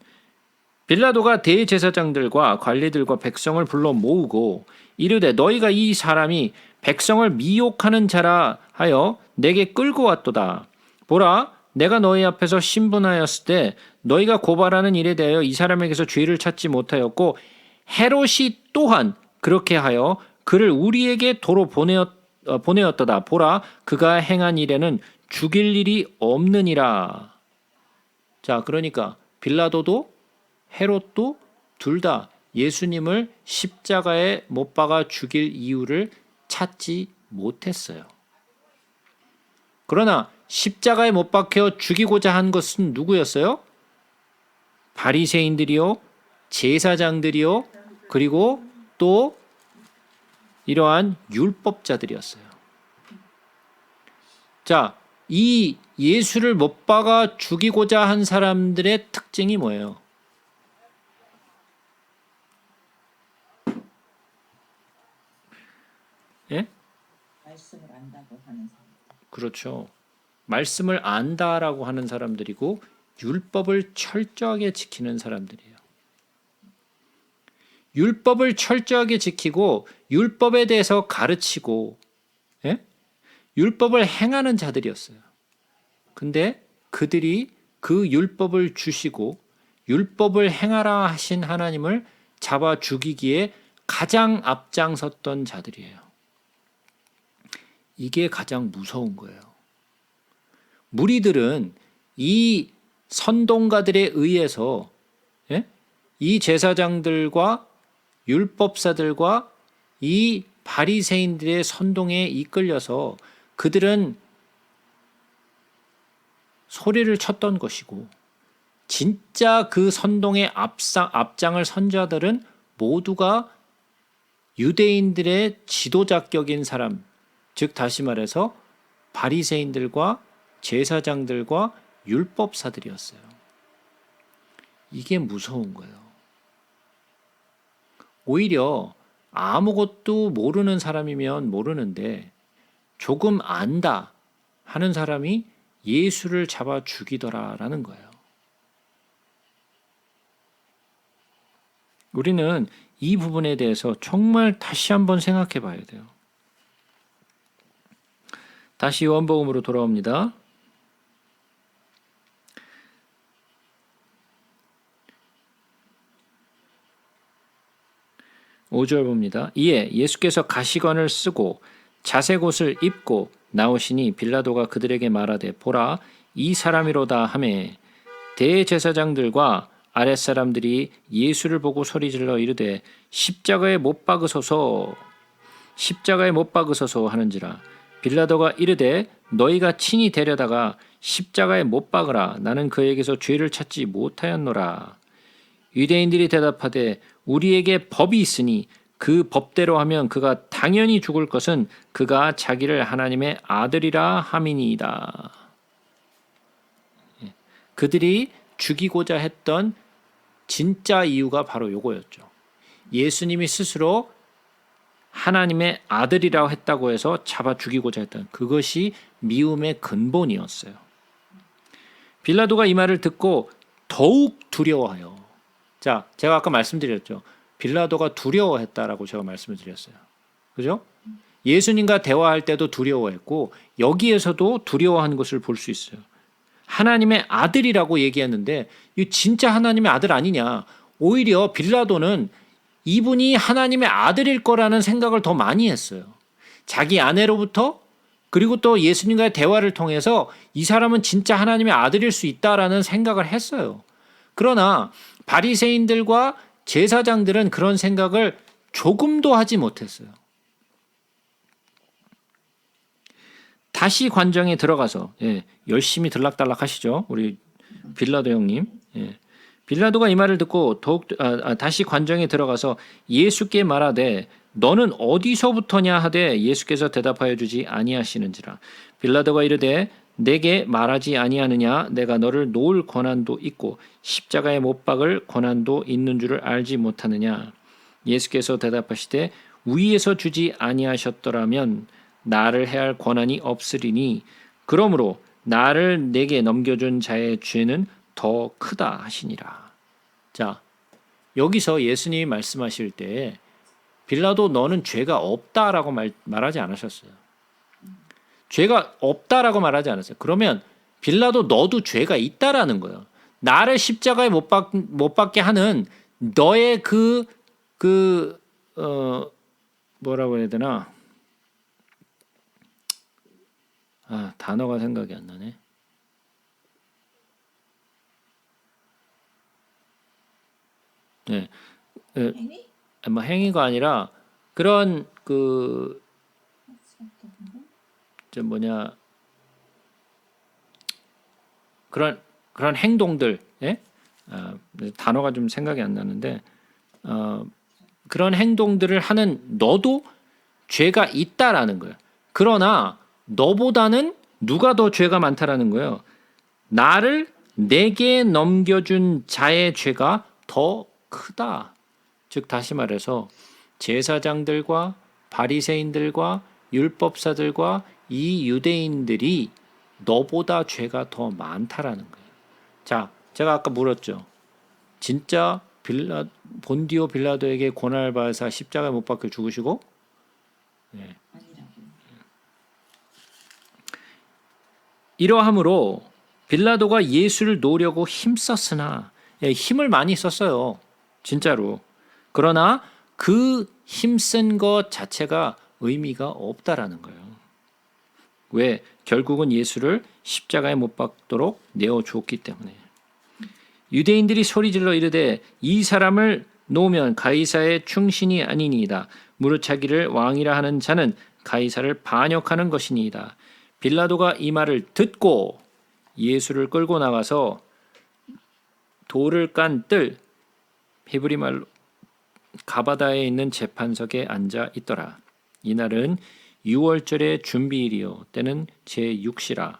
빌라도가 대제사장들과 관리들과 백성을 불러 모으고 이르되 너희가 이 사람이 백성을 미혹하는 자라 하여 내게 끌고 왔도다. 보라, 내가 너희 앞에서 신분하였을 때 너희가 고발하는 일에 대하여 이 사람에게서 죄를 찾지 못하였고 헤롯이 또한 그렇게 하여 그를 우리에게 도로 보내었도다. 보라, 그가 행한 일에는 죽일 일이 없느니라. 자, 그러니까 빌라도도 헤롯도 둘 다 예수님을 십자가에 못 박아 죽일 이유를 찾지 못했어요. 그러나 십자가에 못 박혀 죽이고자 한 것은 누구였어요? 바리새인들이요, 제사장들이요, 그리고 또 이러한 율법자들이었어요. 자, 이 예수를 못 박아 죽이고자 한 사람들의 특징이 뭐예요? 예? 말씀을 안다고 하는 사람. 그렇죠. 말씀을 안다라고 하는 사람들이고 율법을 철저하게 지키는 사람들이에요. 율법을 철저하게 지키고 율법에 대해서 가르치고 율법을 행하는 자들이었어요. 근데 그들이 그 율법을 주시고 율법을 행하라 하신 하나님을 잡아 죽이기에 가장 앞장섰던 자들이에요. 이게 가장 무서운 거예요. 무리들은 이 선동가들에 의해서 이 제사장들과 율법사들과 이 바리새인들의 선동에 이끌려서 그들은 소리를 쳤던 것이고 진짜 그 선동의 앞장을 선 자들은 모두가 유대인들의 지도자격인 사람, 즉 다시 말해서 바리새인들과 제사장들과 율법사들이었어요. 이게 무서운 거예요. 오히려 아무것도 모르는 사람이면 모르는데 조금 안다 하는 사람이 예수를 잡아 죽이더라라는 거예요. 우리는 이 부분에 대해서 정말 다시 한번 생각해 봐야 돼요. 다시 요한복음으로 돌아옵니다. 5절 봅니다. 이에 예수께서 가시관을 쓰고 자색 옷을 입고 나오시니 빌라도가 그들에게 말하되 보라 이 사람이로다 하매 대제사장들과 아랫사람들이 예수를 보고 소리질러 이르되 십자가에 못 박으소서 하는지라. 빌라도가 이르되 너희가 친히 데려다가 십자가에 못 박으라. 나는 그에게서 죄를 찾지 못하였노라. 유대인들이 대답하되 우리에게 법이 있으니 그 법대로 하면 그가 당연히 죽을 것은 그가 자기를 하나님의 아들이라 함이니이다. 그들이 죽이고자 했던 진짜 이유가 바로 요거였죠. 예수님이 스스로 하나님의 아들이라고 했다고 해서 잡아 죽이고자 했던 그것이 미움의 근본이었어요. 빌라도가 이 말을 듣고 더욱 두려워하여. 자, 제가 아까 말씀드렸죠. 빌라도가 두려워했다라고 제가 말씀을 드렸어요. 그죠? 예수님과 대화할 때도 두려워했고 여기에서도 두려워하는 것을 볼 수 있어요. 하나님의 아들이라고 얘기했는데 이 진짜 하나님의 아들 아니냐. 오히려 빌라도는 이분이 하나님의 아들일 거라는 생각을 더 많이 했어요. 자기 아내로부터 그리고 또 예수님과의 대화를 통해서 이 사람은 진짜 하나님의 아들일 수 있다라는 생각을 했어요. 그러나 바리새인들과 제사장들은 그런 생각을 조금도 하지 못했어요. 다시 관정에 들어가서 열심히 들락달락 하시죠. 우리 빌라도 형님. 빌라도가 이 말을 듣고 다시 관정에 들어가서 예수께 말하되 너는 어디서부터냐 하되 예수께서 대답하여 주지 아니하시는지라. 빌라도가 이르되 내게 말하지 아니하느냐 내가 너를 놓을 권한도 있고 십자가에 못 박을 권한도 있는 줄을 알지 못하느냐. 예수께서 대답하시되 위에서 주지 아니하셨더라면 나를 해할 권한이 없으리니 그러므로 나를 내게 넘겨준 자의 죄는 더 크다 하시니라. 자, 여기서 예수님이 말씀하실 때 빌라도 너는 죄가 없다라고 말하지 않으셨어요. 죄가 없다라고 말하지 않았어요. 그러면 빌라도 너도 죄가 있다라는 거예요. 나를 십자가에 못 박게 하는 너의 뭐라고 해야 되나? 단어가 생각이 안 나네. 네, 행위? 뭐 행위가 아니라 그런 그런 행동들, 단어가 좀 생각이 안 나는데 그런 행동들을 하는 너도 죄가 있다라는 거예요. 그러나 너보다는 누가 더 죄가 많다라는 거예요. 나를 내게 넘겨준 자의 죄가 더 크다. 즉 다시 말해서 제사장들과 바리새인들과 율법사들과 이 유대인들이 너보다 죄가 더 많다라는 거예요. 자, 제가 아까 물었죠. 진짜 본디오 빌라도에게 고난을 받아서 십자가에 못 박혀 죽으시고 아니라고. 이러함으로 빌라도가 예수를 놓으려고 힘썼으나 힘을 많이 썼어요. 진짜로. 그러나 그 힘쓴 것 자체가 의미가 없다라는 거예요. 왜? 결국은 예수를 십자가에 못 박도록 내어주었기 때문에. 유대인들이 소리질러 이르되 이 사람을 놓으면 가이사의 충신이 아니니이다. 무릇 자기를 왕이라 하는 자는 가이사를 반역하는 것이니이다. 빌라도가 이 말을 듣고 예수를 끌고 나가서 돌을 깐 뜰 히브리 말로 가바다에 있는 재판석에 앉아 있더라. 이날은 6월절의 준비일이요 때는 제6시라.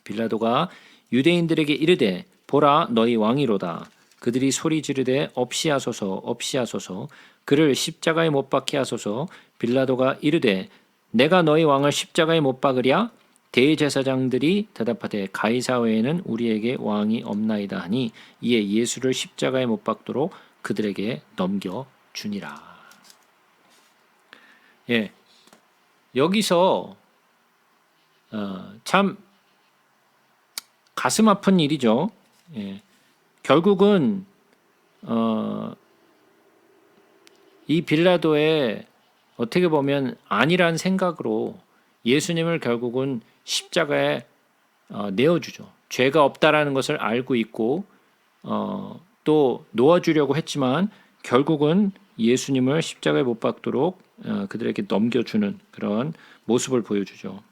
빌라도가 유대인들에게 이르되 보라 너희 왕이로다. 그들이 소리 지르되 없이하소서 없이하소서 그를 십자가에 못 박게 하소서. 빌라도가 이르되 내가 너희 왕을 십자가에 못 박으랴? 대제사장들이 대답하되 가이사 외에는 우리에게 왕이 없나이다 하니 이에 예수를 십자가에 못 박도록 그들에게 넘겨 주니라. 여기서 참 가슴 아픈 일이죠. 결국은 이 빌라도의 어떻게 보면 아니란 생각으로 예수님을 결국은 십자가에 내어주죠. 죄가 없다라는 것을 알고 있고 또 놓아주려고 했지만 결국은 예수님을 십자가에 못 박도록 그들에게 넘겨주는 그런 모습을 보여주죠.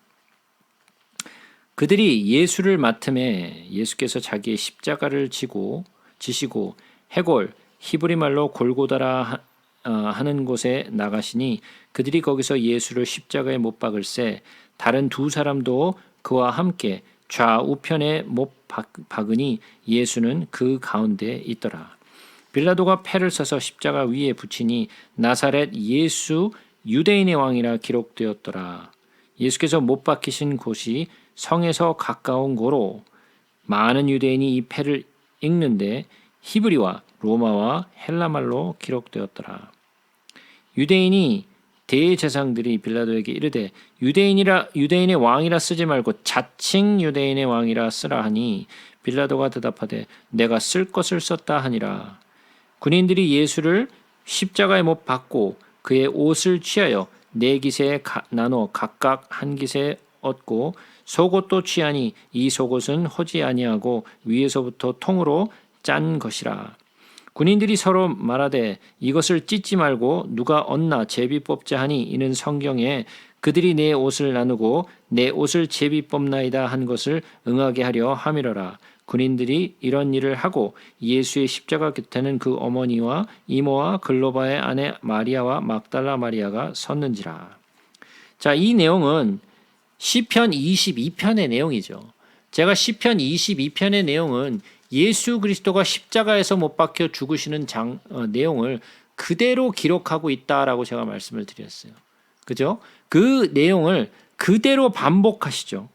그들이 예수를 맡음에 예수께서 자기의 십자가를 지시고 해골 히브리 말로 골고다라 하는 곳에 나가시니 그들이 거기서 예수를 십자가에 못 박을새 다른 두 사람도 그와 함께 좌우편에 못 박으니 예수는 그 가운데 있더라. 빌라도가 패를 써서 십자가 위에 붙이니 나사렛 예수 유대인의 왕이라 기록되었더라. 예수께서 못 박히신 곳이 성에서 가까운 고로 많은 유대인이 이 패를 읽는데 히브리와 로마와 헬라말로 기록되었더라. 유대인이 대제사장들이 빌라도에게 이르되 유대인의 왕이라 쓰지 말고 자칭 유대인의 왕이라 쓰라 하니 빌라도가 대답하되 내가 쓸 것을 썼다 하니라. 군인들이 예수를 십자가에 못 박고 그의 옷을 취하여 네 기세에 나눠 각각 한 기세 얻고 속옷도 취하니 이 속옷은 허지 아니하고 위에서부터 통으로 짠 것이라. 군인들이 서로 말하되 이것을 찢지 말고 누가 얻나 제비 뽑자 하니 이는 성경에 그들이 내 옷을 나누고 내 옷을 제비 뽑나이다 한 것을 응하게 하려 함이러라. 군인들이 이런 일을 하고 예수의 십자가 곁에는 그 어머니와 이모와 글로바의 아내 마리아와 막달라 마리아가 섰는지라. 자, 이 내용은 시편 22편의 내용이죠. 제가 시편 22편의 내용은 예수 그리스도가 십자가에서 못 박혀 죽으시는 내용을 그대로 기록하고 있다라고 제가 말씀을 드렸어요. 그죠? 그 내용을 그대로 반복하시죠.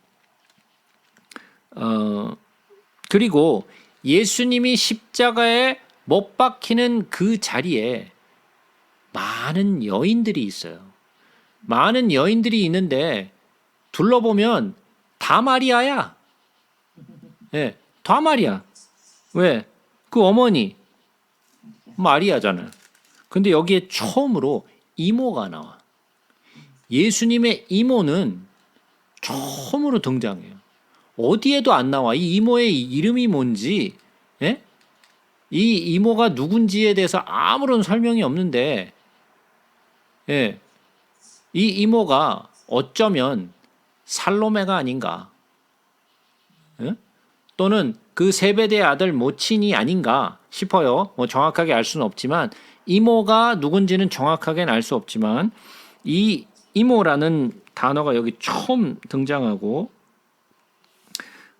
그리고 예수님이 십자가에 못 박히는 그 자리에 많은 여인들이 있어요. 많은 여인들이 있는데 둘러보면 다 마리아야. 네, 다 마리아. 왜? 그 어머니 마리아잖아요. 근데 여기에 처음으로 이모가 나와. 예수님의 이모는 처음으로 등장해요. 어디에도 안 나와. 이 이모의 이름이 뭔지, 예? 이 이모가 누군지에 대해서 아무런 설명이 없는데, 예, 이 이모가 어쩌면 살로메가 아닌가, 예? 또는 그 세베대의 아들 모친이 아닌가 싶어요. 뭐 정확하게 알 수는 없지만 이모가 누군지는 정확하게는 알 수 없지만 이 이모라는 단어가 여기 처음 등장하고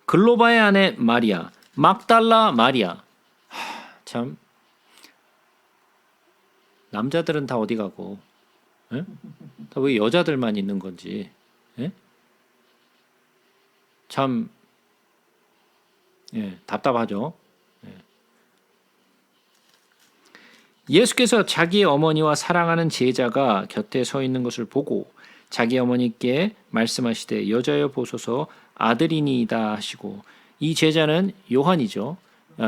글로바의 아내 마리아, 막달라 마리아. 참 남자들은 다 어디 가고, 예? 다 왜 여자들만 있는 건지, 예? 참 답답하죠. 예수께서 자기의 어머니와 사랑하는 제자가 곁에 서 있는 것을 보고 자기 어머니께 말씀하시되 여자여 보소서 아들이니이다 하시고, 이 제자는 요한이죠.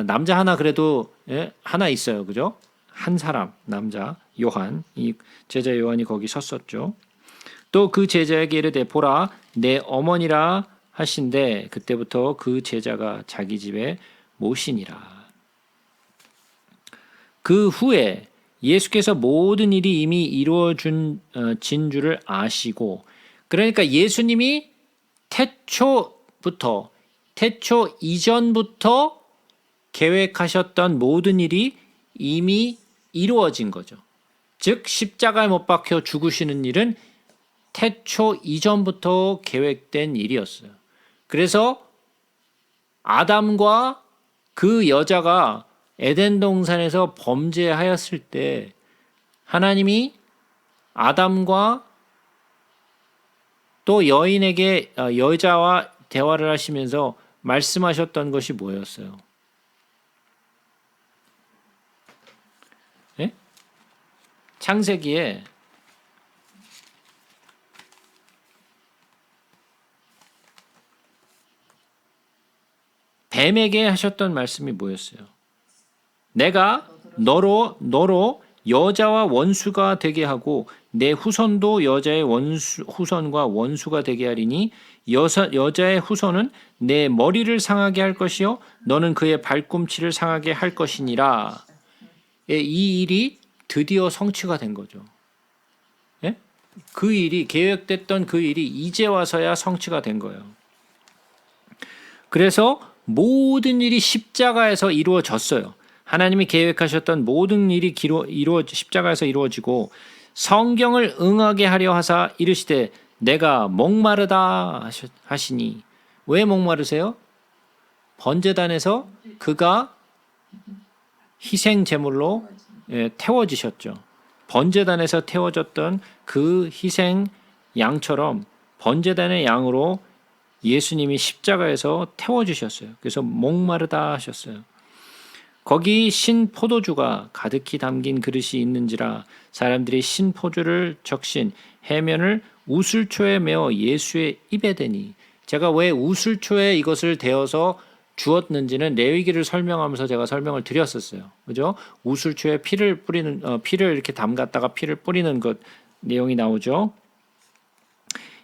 남자 하나 그래도 하나 있어요. 그죠? 한 사람 남자 요한, 이 제자 요한이 거기 섰었죠. 또 그 제자에게 이르되 보라 내 어머니라 하신데 그때부터 그 제자가 자기 집에 모시니라. 그 후에 예수께서 모든 일이 이미 이루어진 줄을 아시고, 그러니까 예수님이 태초 이전부터 계획하셨던 모든 일이 이미 이루어진 거죠. 즉 십자가에 못 박혀 죽으시는 일은 태초 이전부터 계획된 일이었어요. 그래서 아담과 그 여자가 에덴 동산에서 범죄하였을 때 하나님이 아담과 또 여인에게 여자와 대화를 하시면서 말씀하셨던 것이 뭐였어요? 네? 창세기에 뱀에게 하셨던 말씀이 뭐였어요? 내가 너로 여자와 원수가 되게 하고 내 후손도 여자의 후손과 원수가 되게 하리니 여자의 후손은 내 머리를 상하게 할 것이요 너는 그의 발꿈치를 상하게 할 것이니라. 이 일이 드디어 성취가 된 거죠. 예? 그 일이 계획됐던 그 일이 이제 와서야 성취가 된 거예요. 그래서 모든 일이 십자가에서 이루어졌어요. 하나님이 계획하셨던 모든 일이 십자가에서 이루어지고 성경을 응하게 하려 하사 이르시되 내가 목마르다 하시니. 왜 목마르세요? 번제단에서 그가 희생 제물로 태워지셨죠. 번제단에서 태워졌던 그 희생 양처럼 번제단의 양으로 예수님이 십자가에서 태워주셨어요. 그래서 목마르다 하셨어요. 거기 신 포도주가 가득히 담긴 그릇이 있는지라 사람들이 신 포도주를 적신 해면을 우슬초에 메어 예수의 입에 대니. 제가 왜 우슬초에 이것을 대어서 주었는지는 레위기를 설명하면서 제가 설명을 드렸었어요. 그죠? 우슬초에 피를 뿌리는 피를 이렇게 담갔다가 피를 뿌리는 것 내용이 나오죠.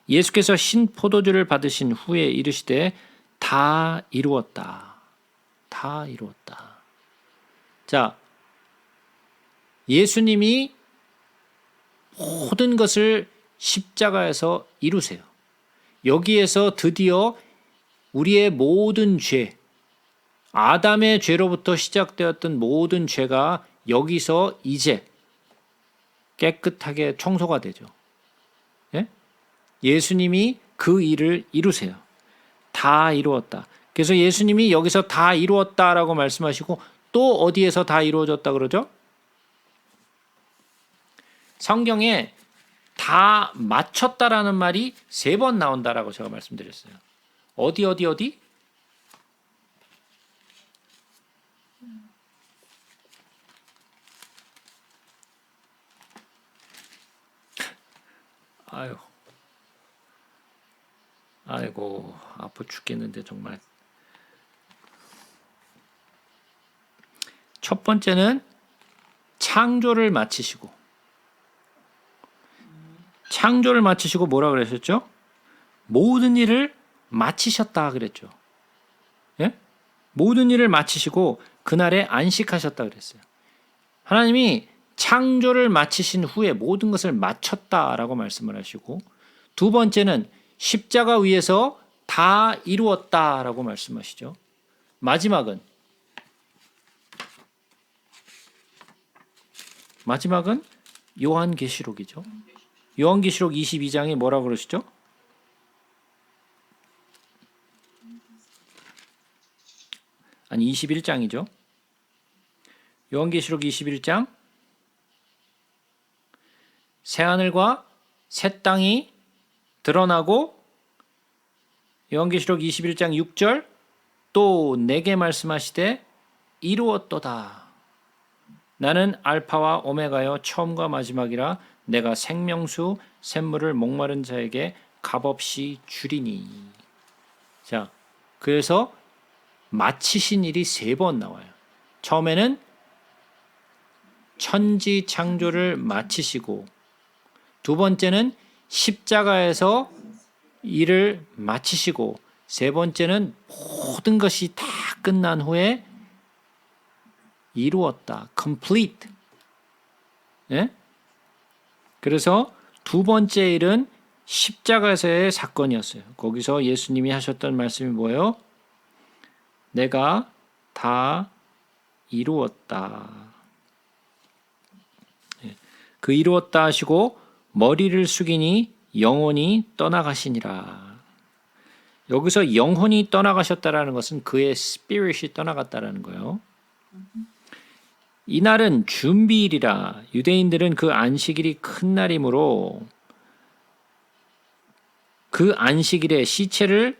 예수께서 신 포도주를 받으신 후에 이르시되 다 이루었다. 다 이루었다. 자, 예수님이 모든 것을 십자가에서 이루세요. 여기에서 드디어 우리의 모든 죄, 아담의 죄로부터 시작되었던 모든 죄가 여기서 이제 깨끗하게 청소가 되죠. 예? 예수님이 그 일을 이루세요. 다 이루었다. 그래서 예수님이 여기서 다 이루었다라고 말씀하시고 또 어디에서 다 이루어졌다 그러죠? 성경에 다 마쳤다라는 말이 3번 나온다라고 제가 말씀드렸어요. 어디? 아이고 아파 죽겠는데 정말. 첫 번째는 창조를 마치시고 뭐라 그러셨죠? 모든 일을 마치셨다 그랬죠. 예? 모든 일을 마치시고 그날에 안식하셨다 그랬어요. 하나님이 창조를 마치신 후에 모든 것을 마쳤다라고 말씀을 하시고, 두 번째는 십자가 위에서 다 이루었다라고 말씀하시죠. 마지막은 요한계시록이죠. 요한계시록 22장에 뭐라고 그러시죠? 아니 21장이죠. 요한계시록 21장 새하늘과 새 땅이 드러나고, 요한계시록 21장 6절 또 내게 말씀하시되 이루었도다. 나는 알파와 오메가여 처음과 마지막이라 내가 생명수 샘물을 목마른 자에게 값없이 주리니. 자, 그래서 마치신 일이 3번 나와요. 처음에는 천지 창조를 마치시고, 두 번째는 십자가에서 일을 마치시고, 세 번째는 모든 것이 다 끝난 후에 이루었다. complete. 예? 그래서 두 번째 일은 십자가에서의 사건이었어요. 거기서 예수님이 하셨던 말씀이 뭐예요? 내가 다 이루었다. 그 이루었다 하시고 머리를 숙이니 영혼이 떠나가시니라. 여기서 영혼이 떠나가셨다라는 것은 그의 스피릿이 떠나갔다라는 거예요. 이날은 준비일이라. 유대인들은 그 안식일이 큰 날이므로 그 안식일에 시체를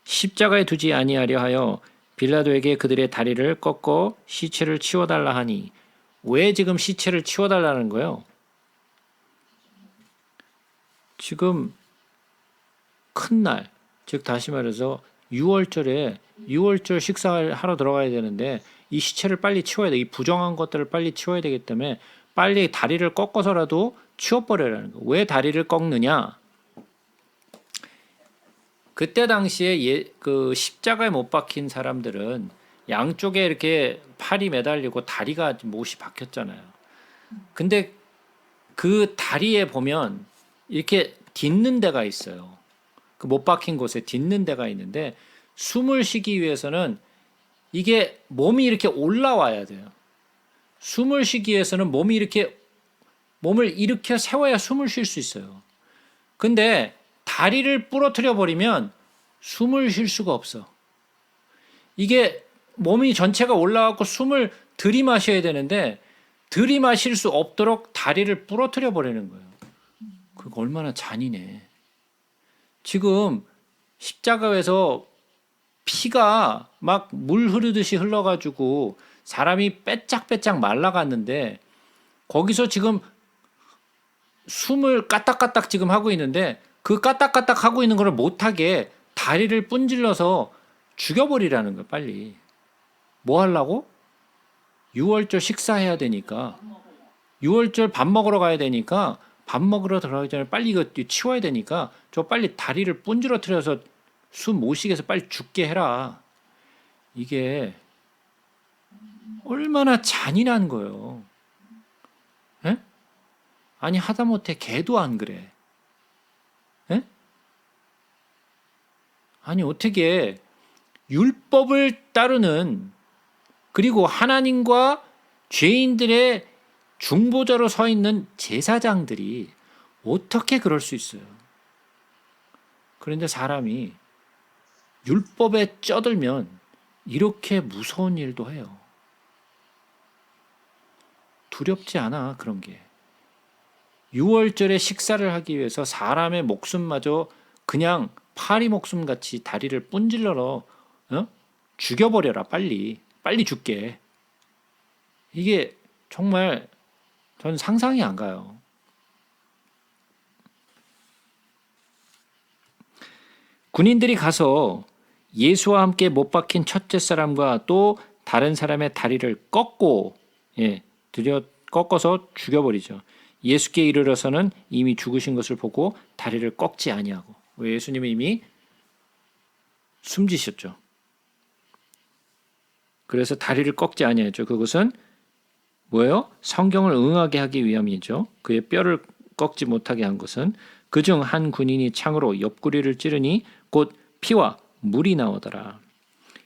십자가에 두지 아니하려 하여 빌라도에게 그들의 다리를 꺾어 시체를 치워달라 하니. 왜 지금 시체를 치워달라는 거예요? 지금 큰 날, 즉 다시 말해서 6월절 식사를 하러 들어가야 되는데 이 시체를 빨리 치워야 돼. 이 부정한 것들을 빨리 치워야 되기 때문에 빨리 다리를 꺾어서라도 치워버려라는 거예요. 왜 다리를 꺾느냐? 그때 당시에 그 십자가에 못 박힌 사람들은 양쪽에 이렇게 팔이 매달리고 다리가 못이 박혔잖아요. 근데 그 다리에 보면 이렇게 딛는 데가 있어요. 그 못 박힌 곳에 딛는 데가 있는데, 숨을 쉬기 위해서는 이게 몸이 이렇게 올라와야 돼요. 숨을 쉬기 위해서는 몸을 일으켜 세워야 숨을 쉴 수 있어요. 근데 다리를 부러뜨려 버리면 숨을 쉴 수가 없어. 이게 몸이 전체가 올라가고 숨을 들이마셔야 되는데 들이마실 수 없도록 다리를 부러뜨려 버리는 거예요. 그거 얼마나 잔인해. 지금 십자가에서 피가 막 물 흐르듯이 흘러가지고 사람이 빼짝빼짝 말라갔는데 거기서 지금 숨을 까딱까딱 지금 하고 있는데 그 까딱까딱 하고 있는 걸 못하게 다리를 분질러서 죽여버리라는 거야 빨리. 뭐 하려고? 6월절 식사해야 되니까 6월절 밥 먹으러 가야 되니까 밥 먹으러 들어가기 전에 빨리 이거 치워야 되니까 저 빨리 다리를 분질러뜨려서 숨 못 쉬게 해서 빨리 죽게 해라. 이게 얼마나 잔인한 거예요. 에? 아니 하다못해 개도 안 그래. 에? 아니 어떻게 율법을 따르는 그리고 하나님과 죄인들의 중보자로 서 있는 제사장들이 어떻게 그럴 수 있어요? 그런데 사람이 율법에 쩌들면 이렇게 무서운 일도 해요. 두렵지 않아 그런 게. 6월절에 식사를 하기 위해서 사람의 목숨마저 그냥 파리 목숨같이 다리를 분질러서 죽여버려라 빨리. 빨리 죽게. 이게 정말 전 상상이 안 가요. 군인들이 가서 예수와 함께 못 박힌 첫째 사람과 또 다른 사람의 다리를 꺾어서 죽여버리죠. 예수께 이르러서는 이미 죽으신 것을 보고 다리를 꺾지 아니하고. 왜? 예수님이 이미 숨지셨죠. 그래서 다리를 꺾지 아니하죠. 그것은 뭐예요? 성경을 응하게 하기 위함이죠. 그의 뼈를 꺾지 못하게 한 것은 그중 한 군인이 창으로 옆구리를 찌르니 곧 피와 물이 나오더라.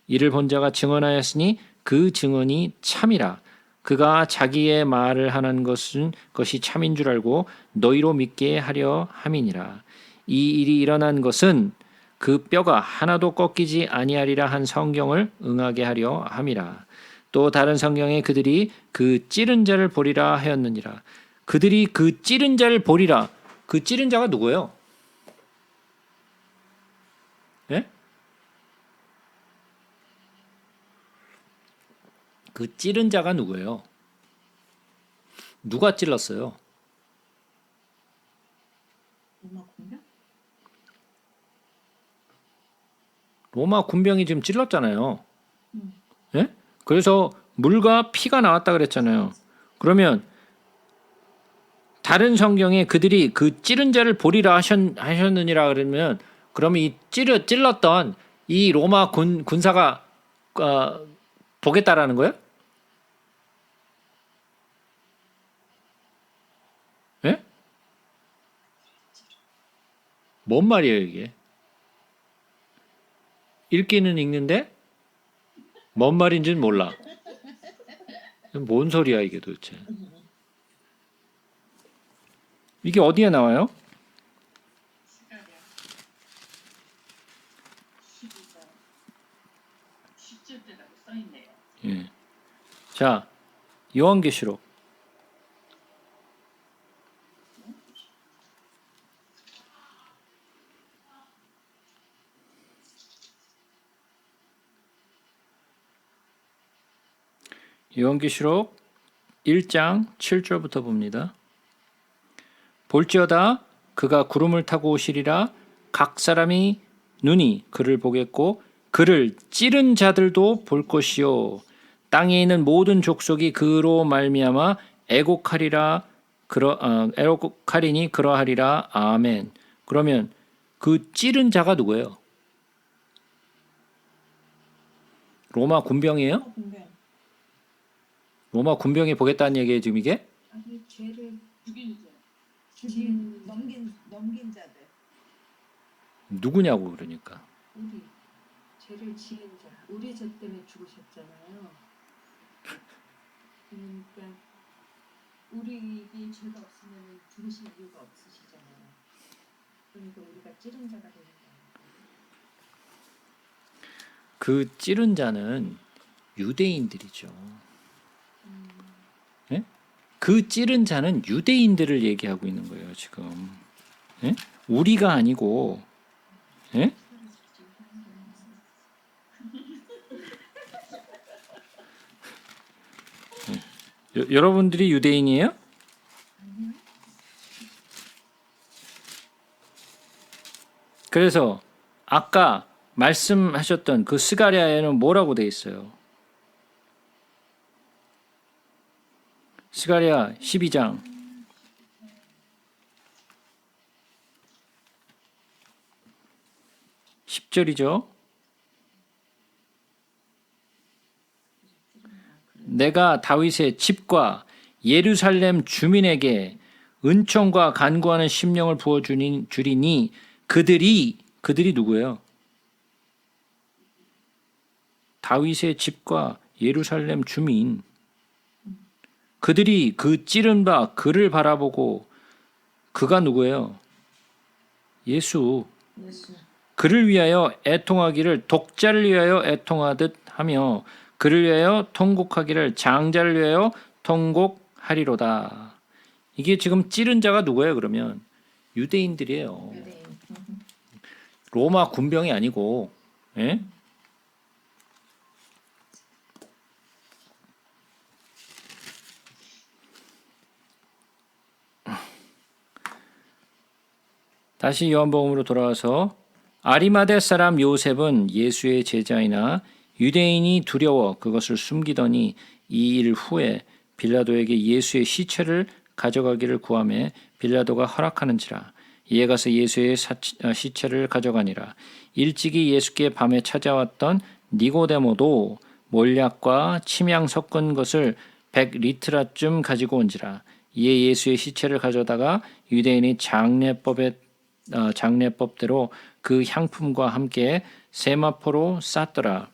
이를 본 자가 증언하였으니 그 증언이 참이라. 그가 자기의 말을 하는 것이 참인 줄 알고 너희로 믿게 하려 함이니라. 이 일이 일어난 것은 그 뼈가 하나도 꺾이지 아니하리라 한 성경을 응하게 하려 함이라. 또 다른 성경에 그들이 그 찌른 자를 보리라 하였느니라. 그들이 그 찌른 자를 보리라. 그 찌른 자가 누구예요? 예? 그 찌른 자가 누구예요? 누가 찔렀어요? 로마 군병? 로마 군병이 지금 찔렀잖아요. 예? 그래서 물과 피가 나왔다 그랬잖아요. 그러면 다른 성경에 그들이 그 찌른 자를 보리라 하셨느니라 그러면 이 찔렀던 이 로마 군사가 보겠다라는 거예요? 예? 뭔 말이에요 이게? 읽기는 읽는데 뭔 말인지는 몰라. 뭔 소리야 이게 도대체? 이게 어디에 나와요? 스가랴 12장 10절대라고 써있네요. 예. 자, 요한계시록 요한계시록 1장 7절부터 봅니다. 볼지어다 그가 구름을 타고 오시리라. 각 사람이 눈이 그를 보겠고 그를 찌른 자들도 볼 것이요 땅에 있는 모든 족속이 그로 말미암아 애곡하리니 그러하리라. 아멘. 그러면 그 찌른 자가 누구예요? 로마 군병이에요? 군병. 로마 군병이 보겠다는 얘기예요 지금 이게? 아니 죄를 죽인 자. 죽인 넘긴 자들. 누구냐고 그러니까. 우리 죄를 지은 자, 우리 죄 때문에 죽으셨잖아요. 그러니까 우리에게 죄가 없으면 죽으실 이유가 없으시잖아요. 그러니까 우리가 찌른 자가 되는 거예요. 그 찌른 자는 유대인들이죠. 예? 그 찌른 자는 유대인들을 얘기하고 있는 거예요 지금. 예? 우리가 아니고. 예? 여러분들이 유대인이에요? 그래서 아까 말씀하셨던 그 스가랴에는 뭐라고 돼 있어요? 스가랴 12장 10절이죠. 내가 다윗의 집과 예루살렘 주민에게 은총과 간구하는 심령을 부어 주리니 그들이 누구예요? 다윗의 집과 예루살렘 주민. 그들이 그 찌른 바 그를 바라보고 그가 누구예요? 예수. 그를 위하여 애통하기를 독자를 위하여 애통하듯 하며 그를 위하여 통곡하기를 장자를 위하여 통곡하리로다. 이게 지금 찌른 자가 누구예요? 그러면 유대인들이에요. 로마 군병이 아니고. 예? 다시 요한복음으로 돌아와서 아리마대 사람 요셉은 예수의 제자이나 유대인이 두려워 그것을 숨기더니 이 일 후에 빌라도에게 예수의 시체를 가져가기를 구하매 빌라도가 허락하는지라. 이에 가서 예수의 시체를 가져가니라. 일찍이 예수께 밤에 찾아왔던 니고데모도 몰약과 침향 섞은 것을 100리트라쯤 가지고 온지라. 이에 예수의 시체를 가져다가 유대인이 장례법대로 그 향품과 함께 세마포로 쌌더라.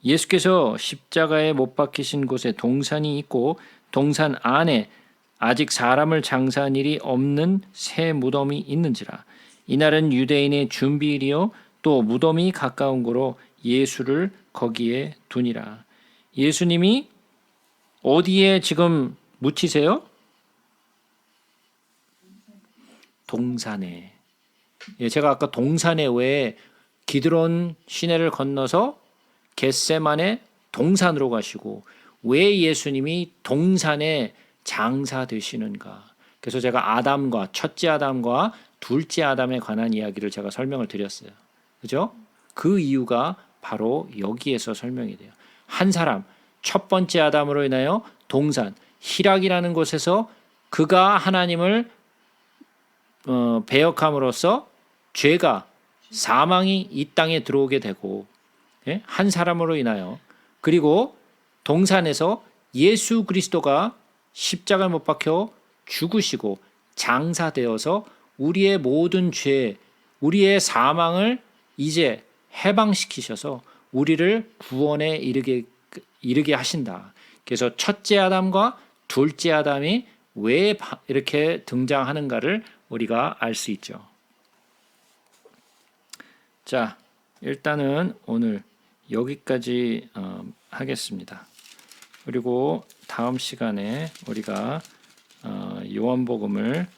예수께서 십자가에 못 박히신 곳에 동산이 있고 동산 안에 아직 사람을 장사한 일이 없는 새 무덤이 있는지라. 이날은 유대인의 준비일이요 또 무덤이 가까운 고로 예수를 거기에 두니라. 예수님이 어디에 지금 묻히세요? 동산에. 예, 제가 아까 동산에 왜 기드론 시내를 건너서 겟세만의 동산으로 가시고 왜 예수님이 동산에 장사되시는가. 그래서 제가 아담과 첫째 아담과 둘째 아담에 관한 이야기를 제가 설명을 드렸어요. 그죠? 그 이유가 바로 여기에서 설명이 돼요. 한 사람, 첫 번째 아담으로 인하여 동산, 희락이라는 곳에서 그가 하나님을 배역함으로써 죄가 사망이 이 땅에 들어오게 되고 한 사람으로 인하여 그리고 동산에서 예수 그리스도가 십자가에 못 박혀 죽으시고 장사되어서 우리의 모든 죄, 우리의 사망을 이제 해방시키셔서 우리를 구원에 이르게 하신다. 그래서 첫째 아담과 둘째 아담이 왜 이렇게 등장하는가를 우리가 알 수 있죠. 자, 일단은 오늘 여기까지 하겠습니다. 그리고 다음 시간에 우리가 요한복음을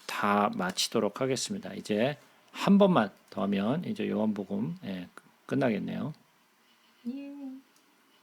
다 마치도록 하겠습니다. 이제 한 번만 더 하면 이제 요한복음 끝나겠네요. 예.